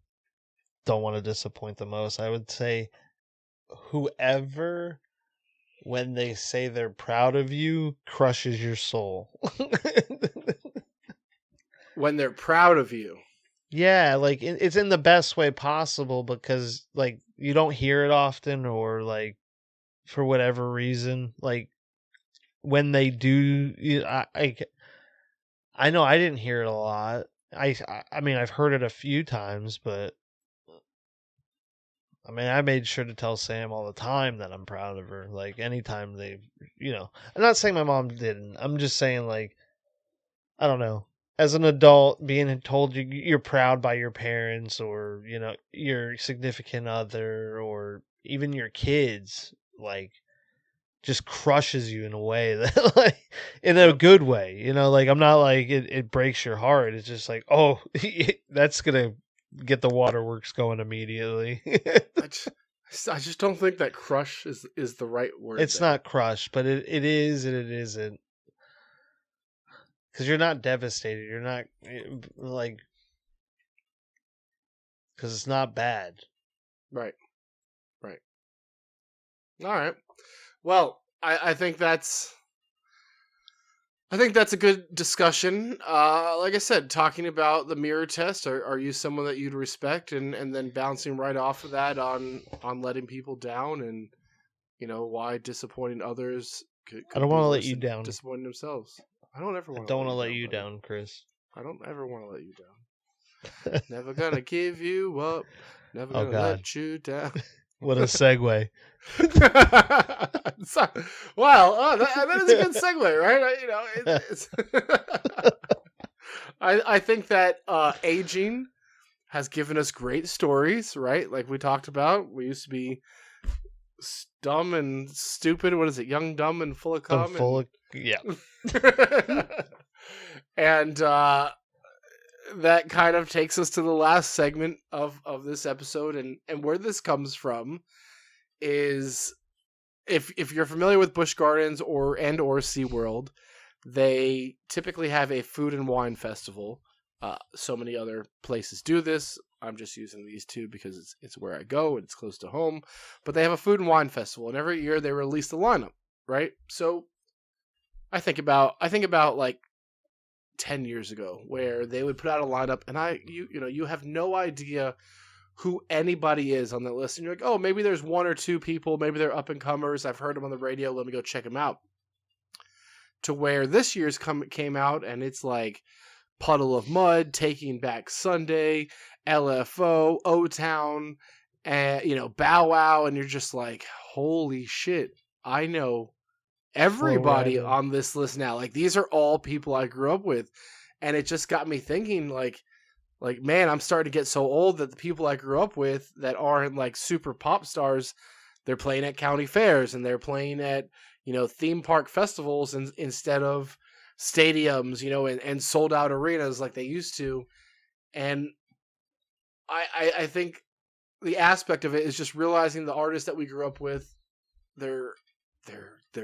S3: don't want to disappoint the most, I would say whoever, when they say they're proud of you, crushes your soul.
S1: When they're proud of you.
S3: Yeah, like it's in the best way possible, because like you don't hear it often, or like for whatever reason, like when they do, I know I didn't hear it a lot. I mean, I've heard it a few times, but I mean, I made sure to tell Sam all the time that I'm proud of her. Like anytime I'm not saying my mom didn't. I'm just saying, like, I don't know. As an adult, being told you're proud by your parents, or your significant other, or even your kids, like, just crushes you in a way that, like, in a good way. Like, I'm not like it breaks your heart. It's just like, oh, that's gonna get the waterworks going immediately.
S1: I just don't think that crush is the right word.
S3: It's not crush, but it is and it isn't. Because you're not devastated. You're not like, because it's not bad.
S1: Right. All right. Well, I think that's a good discussion. Like I said, talking about the mirror test. Are you someone that you'd respect, and then bouncing right off of that on letting people down, and why disappointing others could
S3: I don't want to
S1: be
S3: let
S1: worse
S3: you
S1: than
S3: down.
S1: disappointing themselves. I don't ever want
S3: to let you down, Chris.
S1: I don't ever want to let you down. Never gonna give you up. Never gonna let you down.
S3: What a segue.
S1: Wow, that is a good segue, right? I think that aging has given us great stories, right? Like we talked about, we used to be dumb and stupid. What is it? Young, dumb, and full of cum.
S3: Yeah.
S1: And that kind of takes us to the last segment of this episode, and where this comes from is, if you're familiar with Busch Gardens or SeaWorld, they typically have a food and wine festival. So many other places do this. I'm just using these two because it's where I go and it's close to home. But they have a food and wine festival, and every year they release the lineup, right? So I think about like 10 years ago, where they would put out a lineup, and you have no idea who anybody is on the list, and you're like, oh, maybe there's one or two people, maybe they're up and comers, I've heard them on the radio, let me go check them out. To where this year's came out, and it's like Puddle of Mud, Taking Back Sunday, LFO, O-Town, and Bow Wow, and you're just like, holy shit, I know everybody on this list now. Like, these are all people I grew up with, and it just got me thinking, like, man, I'm starting to get so old that the people I grew up with that aren't like super pop stars, they're playing at county fairs, and they're playing at theme park festivals instead of stadiums, and sold out arenas like they used to. And I think the aspect of it is just realizing the artists that we grew up with, they're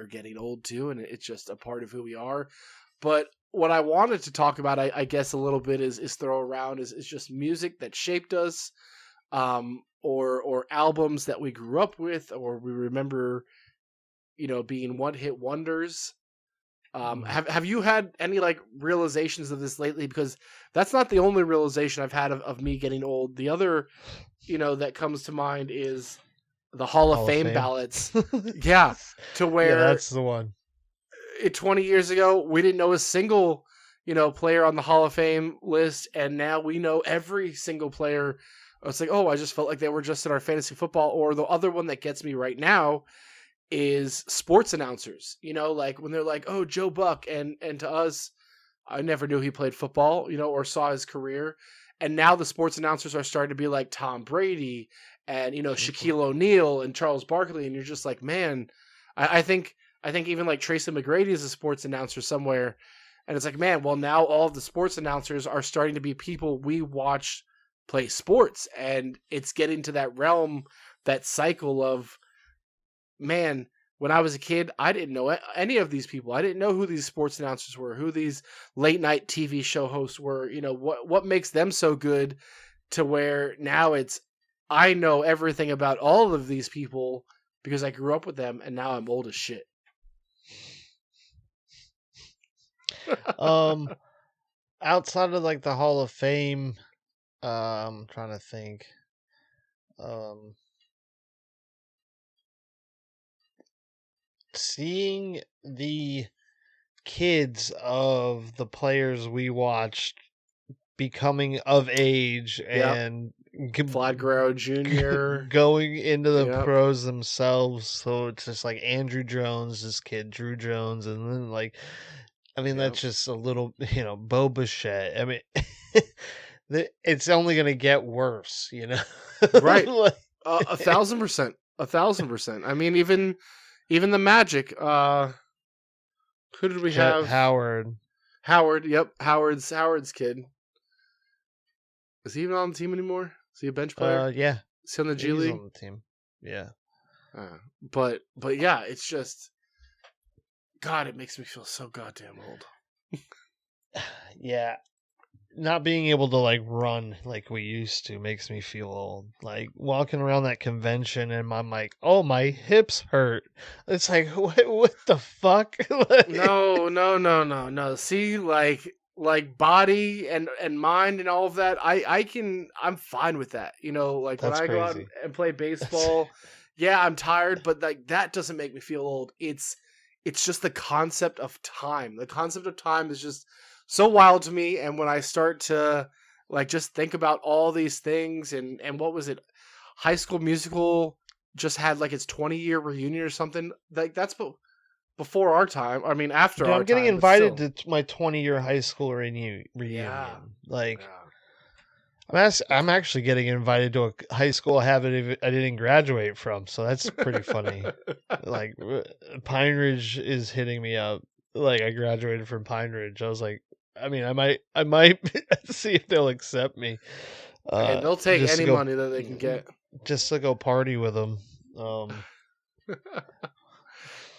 S1: getting old too, and it's just a part of who we are. But what I wanted to talk about, I guess a little bit is throw around is just music that shaped us, or albums that we grew up with, or we remember, being one-hit wonders. Have you had any like realizations of this lately? Because that's not the only realization I've had of me getting old. The other, that comes to mind is the Hall of Fame ballots. Yeah, to where
S3: that's the one.
S1: 20 years ago we didn't know a single player on the Hall of Fame list, and now we know every single player. It's like, oh, I just felt like they were just in our fantasy football. Or the other one that gets me right now is sports announcers. Like when they're like, oh, Joe Buck, and to us, I never knew he played football, or saw his career. And now the sports announcers are starting to be like Tom Brady and, Shaquille O'Neal and Charles Barkley. And you're just like, man, I think even like Tracy McGrady is a sports announcer somewhere. And it's like, man, well, now all of the sports announcers are starting to be people we watch play sports. And it's getting to that realm, that cycle of, man, when I was a kid, I didn't know any of these people. I didn't know who these sports announcers were, who these late night TV show hosts were, what makes them so good, to where now it's, I know everything about all of these people because I grew up with them, and now I'm old as shit.
S3: Outside of like the Hall of Fame, I'm trying to think. Seeing the kids of the players we watched becoming of age and
S1: Vlad Guerrero Jr.
S3: going into the pros themselves. So it's just like Andrew Jones, this kid, Drew Jones, and then like, I mean, that's just a little, Bo Bichette. I mean, it's only going to get worse,
S1: Right. Like, 1,000%. 1,000%. I mean, even the Magic, who did we have?
S3: Howard.
S1: Yep. Howard's kid. Is he even on the team anymore? Is he a bench player?
S3: Yeah.
S1: Is he on the G League?
S3: He's on the team. Yeah.
S1: But yeah, it's just, God, it makes me feel so goddamn old.
S3: Yeah. Not being able to like run like we used to makes me feel old. Like walking around that convention and I'm like, oh, my hips hurt. It's like, what the fuck?
S1: No. See, like body and mind and all of that, I'm fine with that. Like
S3: That's
S1: when I go out
S3: crazy.
S1: and play baseball, yeah, I'm tired, but like that doesn't make me feel old. It's just the concept of time. The concept of time is just so wild to me. And when I start to like just think about all these things and what was it? High School Musical just had like its 20-year reunion or something. Like that's before our time. I mean, after our time.
S3: I'm getting invited to my 20-year high school reunion.
S1: Yeah.
S3: Like, yeah. I'm actually getting invited to a high school I didn't graduate from. So that's pretty funny. Like Pine Ridge is hitting me up. Like I graduated from Pine Ridge. I was like, I mean, I might see if they'll accept me.
S1: They'll take any money that they can get.
S3: Just to go party with them.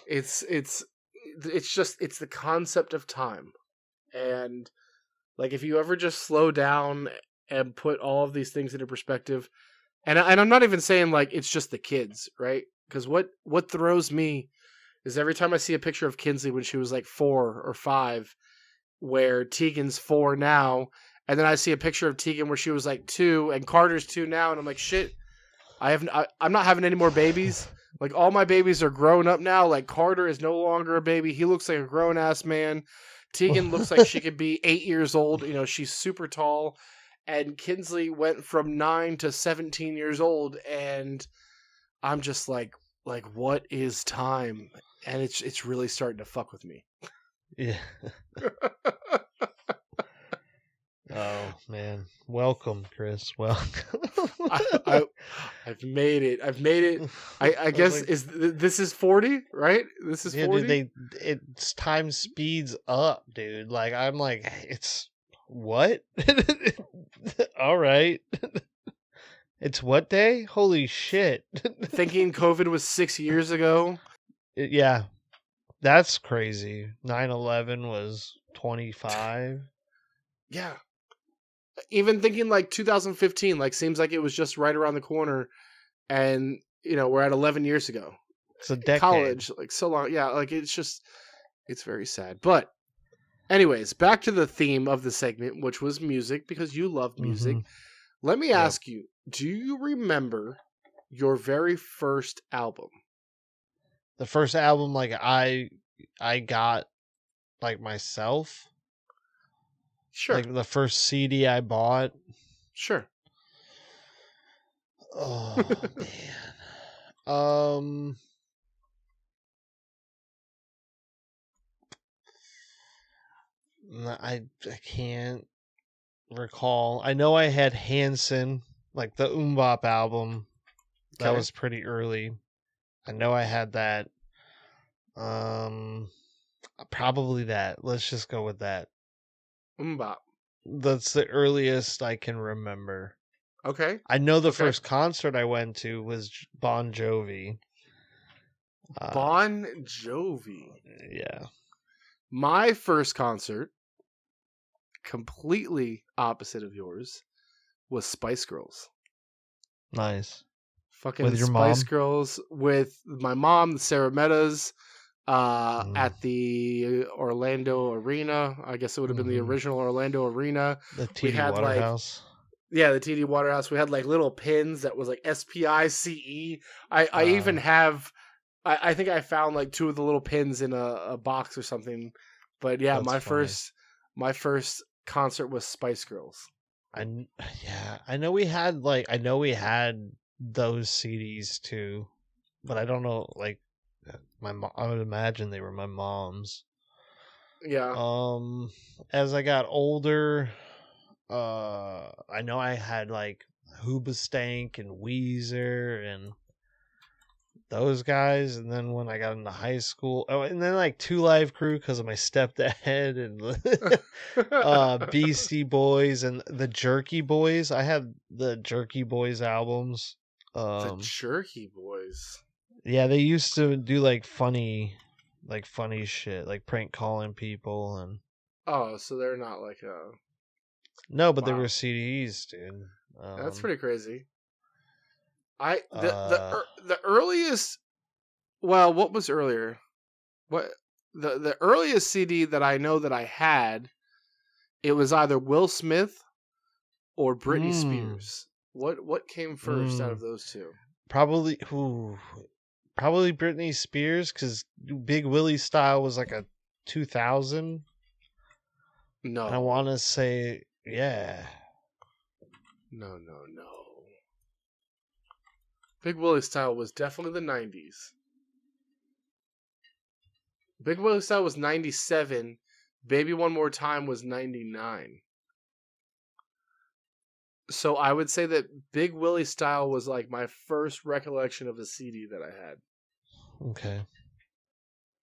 S1: It's the concept of time. And like, if you ever just slow down and put all of these things into perspective, and I'm not even saying like, it's just the kids, right? Because what throws me is every time I see a picture of Kinsley when she was like 4 or 5, where Tegan's 4 now, and then I see a picture of Tegan where she was like 2 and Carter's 2 now, and I'm like, shit, I'm not having any more babies. Like all my babies are grown up now. Like Carter is no longer a baby. He looks like a grown ass man. Tegan looks like she could be 8 years old. She's super tall. And Kinsley went from 9 to 17 years old, and I'm just like what is time? And it's really starting to fuck with me.
S3: Yeah. Oh man, welcome, Chris. Welcome.
S1: I've made it. I guess like, this is 40, right? This is 40.
S3: Dude, it's time speeds up, dude. Like I'm like, it's what? All right. It's what day? Holy shit.
S1: Thinking COVID was 6 years ago.
S3: Yeah. That's crazy. 9/11 was 25.
S1: Yeah. Even thinking like 2015, like seems like it was just right around the corner, and we're at 11 years ago.
S3: It's a decade.
S1: College, like so long. Yeah, like it's just It's very sad. But anyways, back to the theme of the segment, which was music, because you love music.
S3: Mhm.
S1: Let me
S3: Yep.
S1: ask you, do you remember your very first album?
S3: The first album like I got like myself,
S1: Sure.
S3: like the first CD I bought.
S1: Sure.
S3: Oh man. I can't recall. I know I had Hanson, like the Bop album. That
S1: Okay.
S3: was pretty early. I know I had that. Probably that. Let's just go with that.
S1: Bop.
S3: That's the earliest I can remember.
S1: Okay.
S3: I know the
S1: Okay.
S3: first concert I went to was Bon Jovi.
S1: Bon Jovi.
S3: Yeah.
S1: My first concert, completely opposite of yours, was Spice Girls.
S3: Nice.
S1: Fucking
S3: With your
S1: Spice
S3: mom?
S1: Girls with my mom, the Sarah Meadows, at the Orlando Arena. I guess it would have been the
S3: Mhm.
S1: original Orlando Arena.
S3: The
S1: We
S3: TD
S1: had, like-
S3: Waterhouse.
S1: Yeah, the TD Waterhouse. We had like little pins that was like SPICE. I even have. I think I found like 2 of the little pins in a box or something. But yeah,
S3: That's funny.
S1: my first concert was Spice Girls.
S3: I know we had those CDs too, but I don't know, like I would imagine they were my mom's.
S1: Yeah.
S3: As I got older, I know I had like Hoobastank and Weezer and those guys, and then when I got into high school, and then like Two Live Crew because of my stepdad, and Beastie Boys and the Jerky Boys. I had the Jerky Boys albums.
S1: The Jerky Boys.
S3: Yeah, they used to do like funny shit, like prank calling people and.
S1: Oh, so they're not like a.
S3: No, but they
S1: Wow.
S3: were CDs, dude.
S1: That's pretty crazy. The earliest. Well, what was earlier? What the earliest CD that I know that I had, it was either Will Smith or Britney Spears. What came first out of those two?
S3: Probably Britney Spears, because Big Willie Style was like a 2000.
S1: No.
S3: I want to say, yeah.
S1: No. Big Willie Style was definitely the 90s. Big Willie Style was 97. Baby One More Time was 99. So I would say that Big Willie Style was like my first recollection of a CD that I had.
S3: Okay.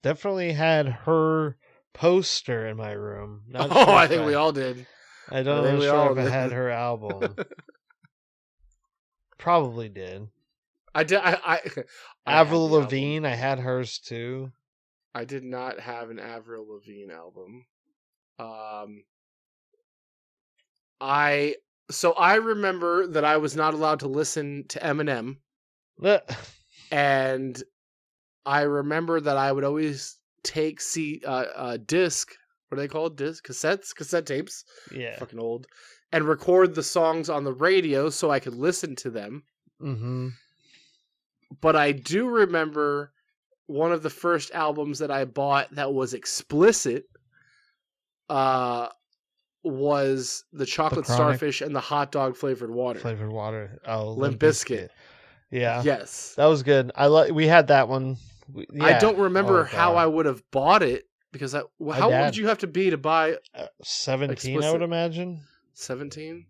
S3: Definitely had her poster in my room. Not
S1: Oh,
S3: sure
S1: I
S3: if
S1: think we all did.
S3: I don't
S1: I think
S3: know
S1: we
S3: sure
S1: all
S3: if I
S1: did.
S3: had her album. Probably did.
S1: I did. I
S3: Avril
S1: had the
S3: Lavigne, I had hers too.
S1: I did not have an Avril Lavigne album. I remember that I was not allowed to listen to Eminem, and I remember that I would always take disc. What are they called? Cassette tapes.
S3: Yeah.
S1: Fucking old. And record the songs on the radio so I could listen to them.
S3: Mm-hmm.
S1: But I do remember one of the first albums that I bought that was explicit was the Chocolate
S3: Chronic?
S1: Starfish and the Hot Dog Flavored Water.
S3: Flavored water. Oh,
S1: Limp Bizkit.
S3: Yeah.
S1: Yes.
S3: That was good. We had that one.
S1: I don't remember
S3: Oh,
S1: how
S3: God.
S1: I would have bought it because how old
S3: dad.
S1: would you have to be to buy
S3: 17, I
S1: explicit.
S3: would imagine.
S1: 17?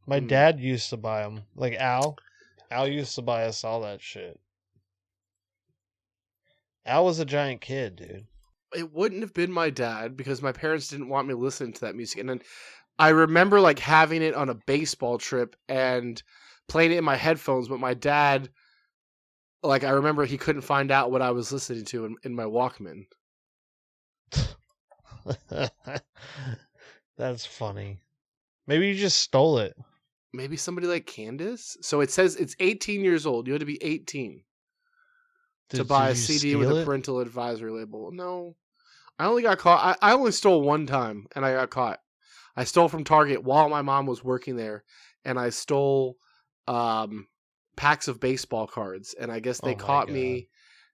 S3: My dad used to buy them. Like Al. Al used to buy us all that shit. Al was a giant kid, dude.
S1: It wouldn't have been my dad because my parents didn't want me listening to that music. And then I remember like having it on a baseball trip and playing it in my headphones, but my dad, like I remember he couldn't find out what I was listening to in my Walkman.
S3: That's funny. Maybe you just stole it.
S1: Maybe somebody like Candace? So it says it's 18 years old. You had to be 18 to buy a
S3: you
S1: CD with
S3: steal
S1: a
S3: it?
S1: parental advisory label. No. I only got caught. I only stole one time, and I got caught. I stole from Target while my mom was working there, and I stole packs of baseball cards. And I guess they
S3: Oh my
S1: caught
S3: God.
S1: me.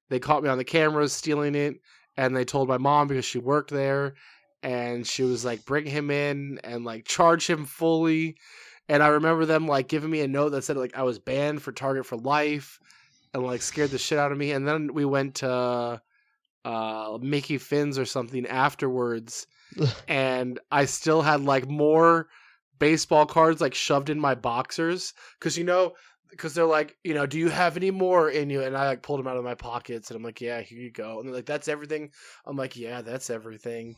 S1: They caught me on the cameras stealing it, and they told my mom because she worked there, and she was like, "Bring him in and like charge him fully." And I remember them like giving me a note that said like I was banned for Target for life, and like scared the shit out of me. And then we went to Mickey Finn's or something afterwards, and I still had like more baseball cards like shoved in my boxers because they're like, do you have any more in you? And I like pulled them out of my pockets, and I'm like, yeah, here you go. And they're like, that's everything. I'm like, yeah, that's everything.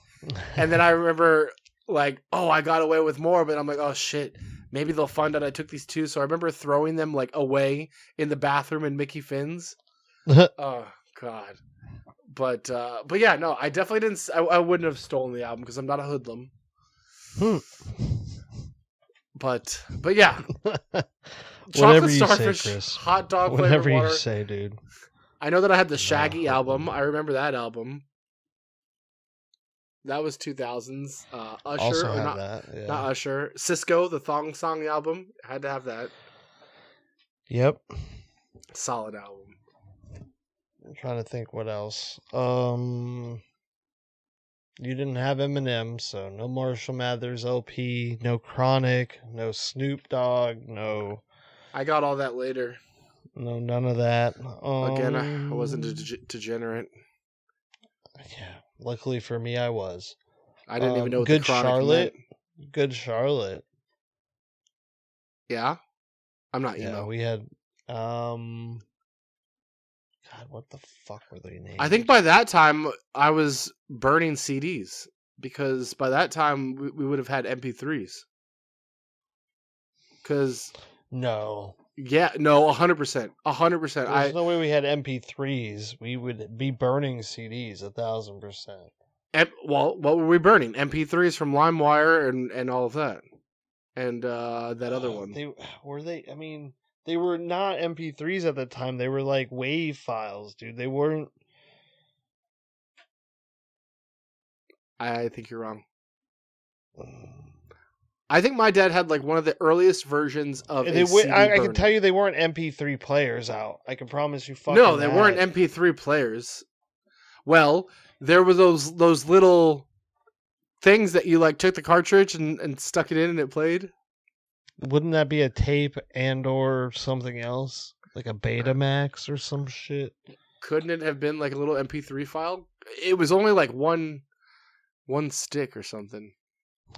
S1: And then I remember like, oh, I got away with more, but I'm like, oh shit, maybe they'll find out I took these too. So I remember throwing them like away in the bathroom in Mickey Finn's. Oh God. But yeah, no, I definitely didn't. I wouldn't have stolen the album because I'm not a hoodlum. But yeah,
S3: Whatever
S1: chocolate
S3: you say,
S1: starfish,
S3: Chris.
S1: hot dog
S3: Whatever
S1: flavored water.
S3: you say, dude.
S1: I know that I had the Shaggy
S3: Nah.
S1: album. I remember that album. That was 2000s. Usher,
S3: Also
S1: or
S3: have
S1: not,
S3: that. Yeah.
S1: not Usher. Cisco, the Thong Song album. Had to have that.
S3: Yep.
S1: Solid album.
S3: I'm trying to think what else. You didn't have Eminem, so no Marshall Mathers LP, no Chronic, no Snoop Dogg, no
S1: I got all that later.
S3: none of that.
S1: Again, I wasn't a degenerate.
S3: Yeah, luckily for me, I was.
S1: I didn't even know what
S3: Good
S1: the Chronic
S3: Charlotte.
S1: meant.
S3: Good Charlotte.
S1: Yeah? I'm not emo.
S3: Yeah, we had. God, what the fuck were they named?
S1: I think by that time I was burning CDs because by that time we would have had MP3s. Because
S3: No.
S1: yeah, no, 100%, 100%.
S3: There's no way we had MP3s. We would be burning CDs 1,000%.
S1: Well, what were we burning? MP3s from LimeWire and all of that, and that other one.
S3: I mean, they were not MP3s at the time. They were like WAV files, dude. They weren't.
S1: I think you're wrong. I think my dad had like one of the earliest versions of a CD
S3: I
S1: burner.
S3: can tell you they weren't MP3 players out. I can promise you fucking
S1: No, they weren't MP3 players. Well, there were those little things that you like took the cartridge and stuck it in and it played.
S3: Wouldn't that be a tape and or something else? Like a Betamax or some shit?
S1: Couldn't it have been like a little MP3 file? It was only like one stick or something.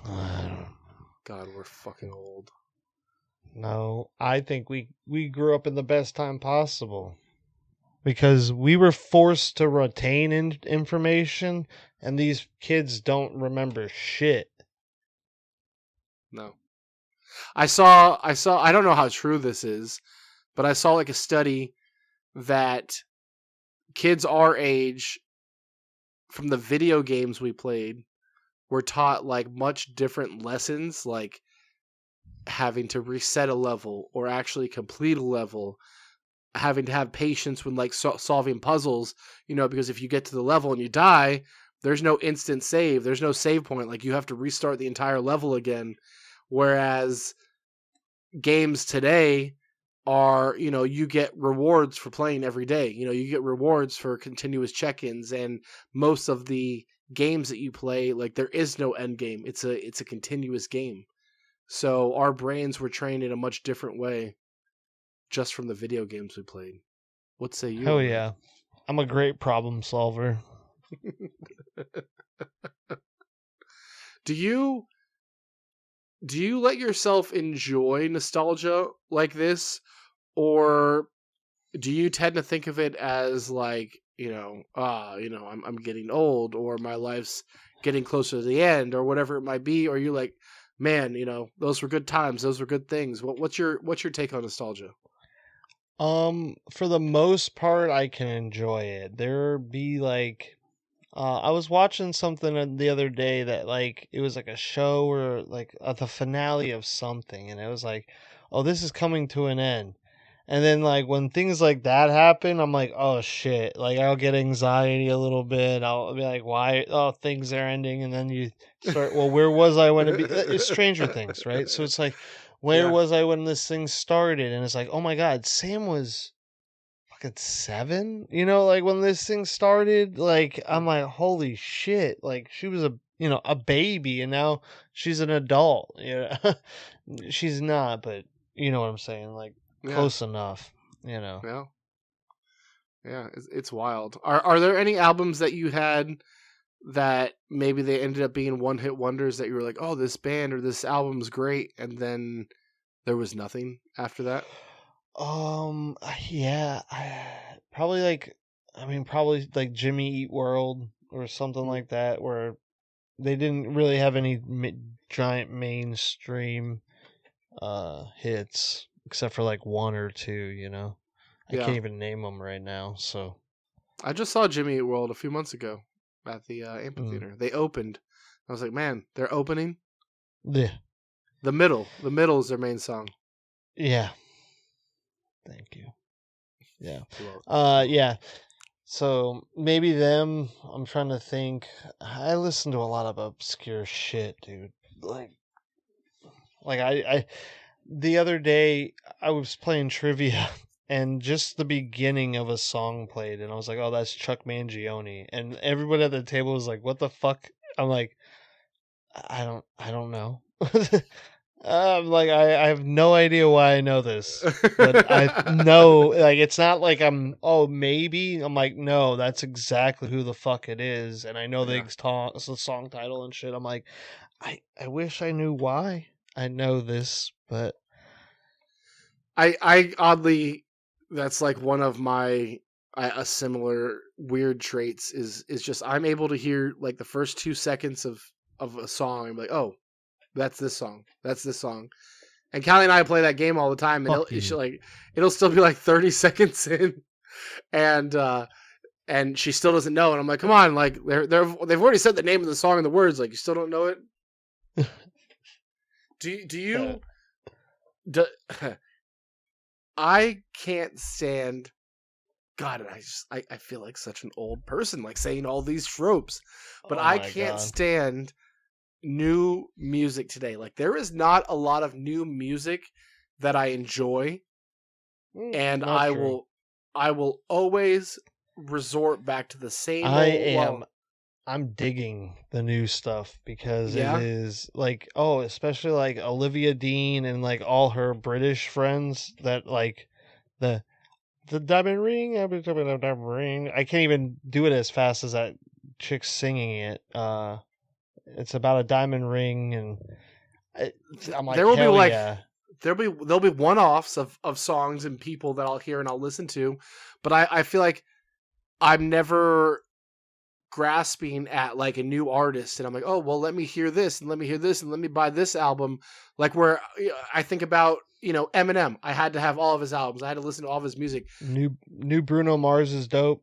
S1: God, we're fucking old.
S3: No, I think we grew up in the best time possible. Because we were forced to retain information, and these kids don't remember shit.
S1: No. I saw, I don't know how true this is, but I saw like a study that kids our age from the video games we played were taught like much different lessons, like having to reset a level or actually complete a level, having to have patience when like solving puzzles, because if you get to the level and you die, there's no instant save. There's no save point. Like you have to restart the entire level again. Whereas games today are, you get rewards for playing every day. You get rewards for continuous check-ins, and most of the games that you play, like there is no end game. It's a continuous game. So our brains were trained in a much different way just from the video games we played. What say you?
S3: Hell yeah. I'm a great problem solver.
S1: Do you let yourself enjoy nostalgia like this, or do you tend to think of it as like, I'm getting old, or my life's getting closer to the end, or whatever it might be, or you're like, man, those were good times, those were good things. What's your take on nostalgia?
S3: For the most part, I can enjoy it. There be like, I was watching something the other day that like it was like a show or like the finale of something, and it was like, oh, this is coming to an end, And then like when things like that happen, I'm like, oh shit. Like I'll get anxiety a little bit. I'll be like, why? Oh, things are ending. And then you start, well, where was I when it's Stranger Things, right? So it's like, where
S1: Yeah.
S3: was I when this thing started? And it's like, oh my God, Sam was fucking 7, like when this thing started, like I'm like, holy shit. Like she was a baby and now she's an adult. She's not, but you know what I'm saying? Like,
S1: Yeah.
S3: close enough,
S1: Yeah. Yeah, it's wild. Are there any albums that you had that maybe they ended up being one-hit wonders that you were like, oh, this band or this album's great, and then there was nothing after that?
S3: Yeah, probably probably like Jimmy Eat World or something
S1: Mm.
S3: like that, where they didn't really have any giant mainstream hits except for like one or two. I
S1: Yeah.
S3: can't even name them right now. So
S1: I just saw Jimmy Eat World a few months ago at the amphitheater. They opened. I was like, man, they're opening.
S3: yeah,
S1: The middle is their main song.
S3: yeah. Thank you. Yeah.
S1: You're welcome.
S3: Yeah. So maybe them. I'm trying to think. I listen to a lot of obscure shit, dude. Like I the other day I was playing trivia and just the beginning of a song played and I was like, "Oh, that's Chuck Mangione." And everybody at the table was like, "What the fuck?" I'm like, I don't know." I'm like, I have no idea why I know this, but I know, like, it's not like oh, maybe. I'm like, no, that's exactly who the fuck it is, and I know
S1: Yeah.
S3: the song title and shit. I'm like, I wish I knew why I know this, but
S1: I oddly, that's like one of my a similar weird traits is just I'm able to hear like the first 2 seconds of a song and be like, oh, that's this song, that's this song. And Callie and I play that game all the time, and
S3: fuck you.
S1: it'll still be like 30 seconds in, and she still doesn't know, and I'm like, come on, like they've already said the name of the song and the words, like you still don't know it. Do you do, I can't stand God, and I feel like such an old person, like saying all these tropes, but
S3: Oh
S1: I
S3: my
S1: can't
S3: God.
S1: stand new music today. Like there is not a lot of new music that I enjoy, and
S3: Not true.
S1: I will always resort back to the same
S3: I
S1: old.
S3: am. I'm digging the new stuff because it
S1: Yeah,
S3: is like, oh, especially like Olivia Dean and like all her British friends that like the diamond ring, diamond ring. I can't even do it as fast as that chick singing it. It's about a diamond ring, and I'm like,
S1: there will be
S3: hell
S1: like
S3: yeah.
S1: there'll be one offs of songs and people that I'll hear and I'll listen to, but I feel like I'm never grasping at like a new artist and I'm like, oh well, let me hear this and let me hear this and let me buy this album. Like where I think about Eminem, I had to have all of his albums, I had to listen to all of his music.
S3: New Bruno Mars is dope.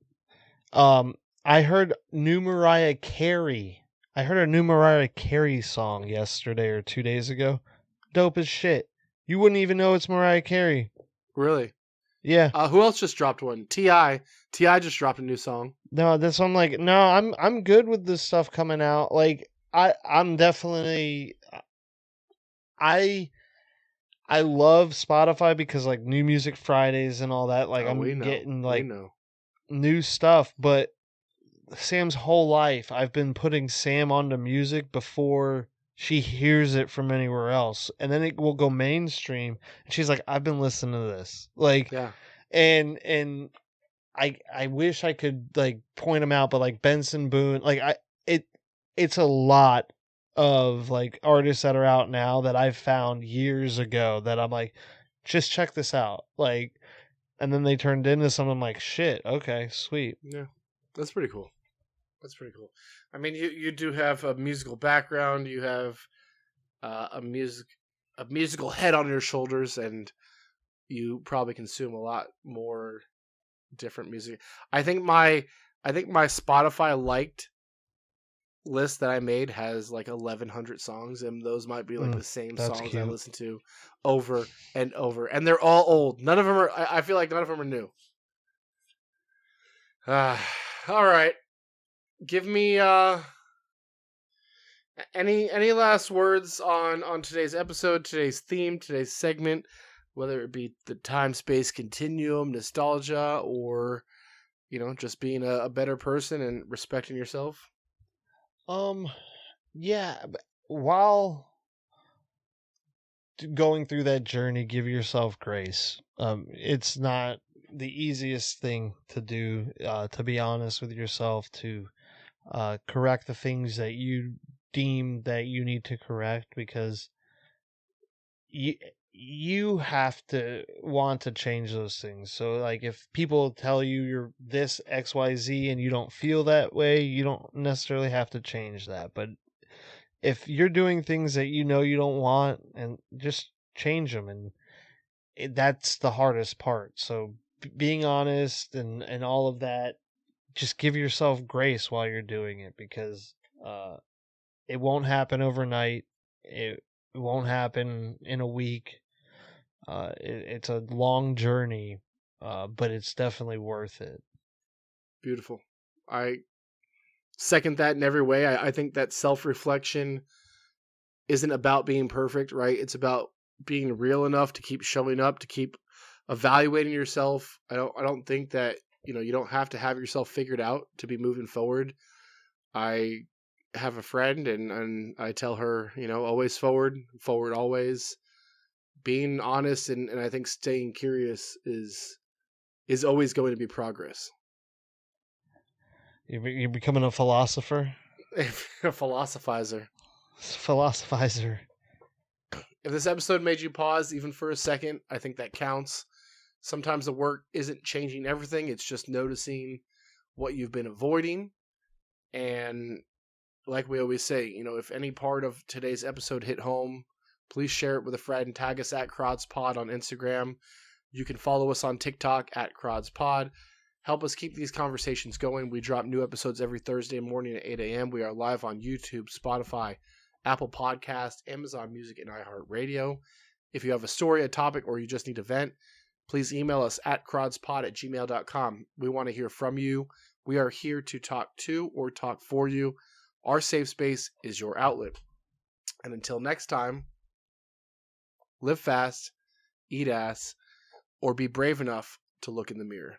S3: I heard new Mariah Carey. I heard a new Mariah Carey song yesterday or 2 days ago. Dope as shit. You wouldn't even know it's Mariah Carey.
S1: Really?
S3: Yeah.
S1: Who else just dropped one? Ti just dropped a new song.
S3: No, that's why I'm like, no, I'm good with this stuff coming out. Like I'm definitely I love Spotify because like New Music Fridays and all that. Like
S1: We
S3: I'm
S1: know.
S3: getting
S1: We
S3: like
S1: know.
S3: new stuff, but Sam's whole life I've been putting Sam onto music before she hears it from anywhere else. And then it will go mainstream and she's like, I've been listening to this. Like
S1: Yeah.
S3: and I wish I could like point them out, but like Benson Boone, like it's a lot of like artists that are out now that I've found years ago that I'm like, just check this out. Like, and then they turned into something like, shit, okay, sweet.
S1: Yeah. That's pretty cool. That's pretty cool. I mean, you do have a musical background. You have a musical head on your shoulders, and you probably consume a lot more different music. I think my Spotify liked list that I made has like 1,100 songs, and those might be like the same
S3: that's
S1: songs I
S3: cute.
S1: listen to over and over, and they're all old. None of them are. I feel like none of them are new. All right, give me any last words on today's episode, today's theme, today's segment, whether it be the time-space continuum, nostalgia, or just being a better person and respecting yourself.
S3: Yeah, while going through that journey, give yourself grace. It's not the easiest thing to do, to be honest with yourself, to correct the things that you deem that you need to correct, because you have to want to change those things. So like if people tell you you're this XYZ and you don't feel that way, you don't necessarily have to change that. But if you're doing things that you don't want, and just change them, and that's the hardest part. So being honest and all of that, just give yourself grace while you're doing it, because it won't happen overnight. It won't happen in a week. It's a long journey, but it's definitely worth it.
S1: Beautiful. I second that in every way. I think that self-reflection isn't about being perfect, right? It's about being real enough to keep showing up, to keep evaluating yourself. I don't think that, you don't have to have yourself figured out to be moving forward. I have a friend and I tell her, always forward always. Being honest and I think staying curious is always going to be progress.
S3: You're becoming a philosopher?
S1: A philosophizer.
S3: Philosophizer.
S1: If this episode made you pause even for a second, I think that counts. Sometimes the work isn't changing everything. It's just noticing what you've been avoiding. And like we always say, if any part of today's episode hit home, please share it with a friend. Tag us at CrodsPod on Instagram. You can follow us on TikTok at CrodsPod. Help us keep these conversations going. We drop new episodes every Thursday morning at 8 a.m. We are live on YouTube, Spotify, Apple Podcasts, Amazon Music, and iHeartRadio. If you have a story, a topic, or you just need a vent, please email us at crodspod@gmail.com. We want to hear from you. We are here to talk to or talk for you. Our safe space is your outlet. And until next time, live fast, eat ass, or be brave enough to look in the mirror.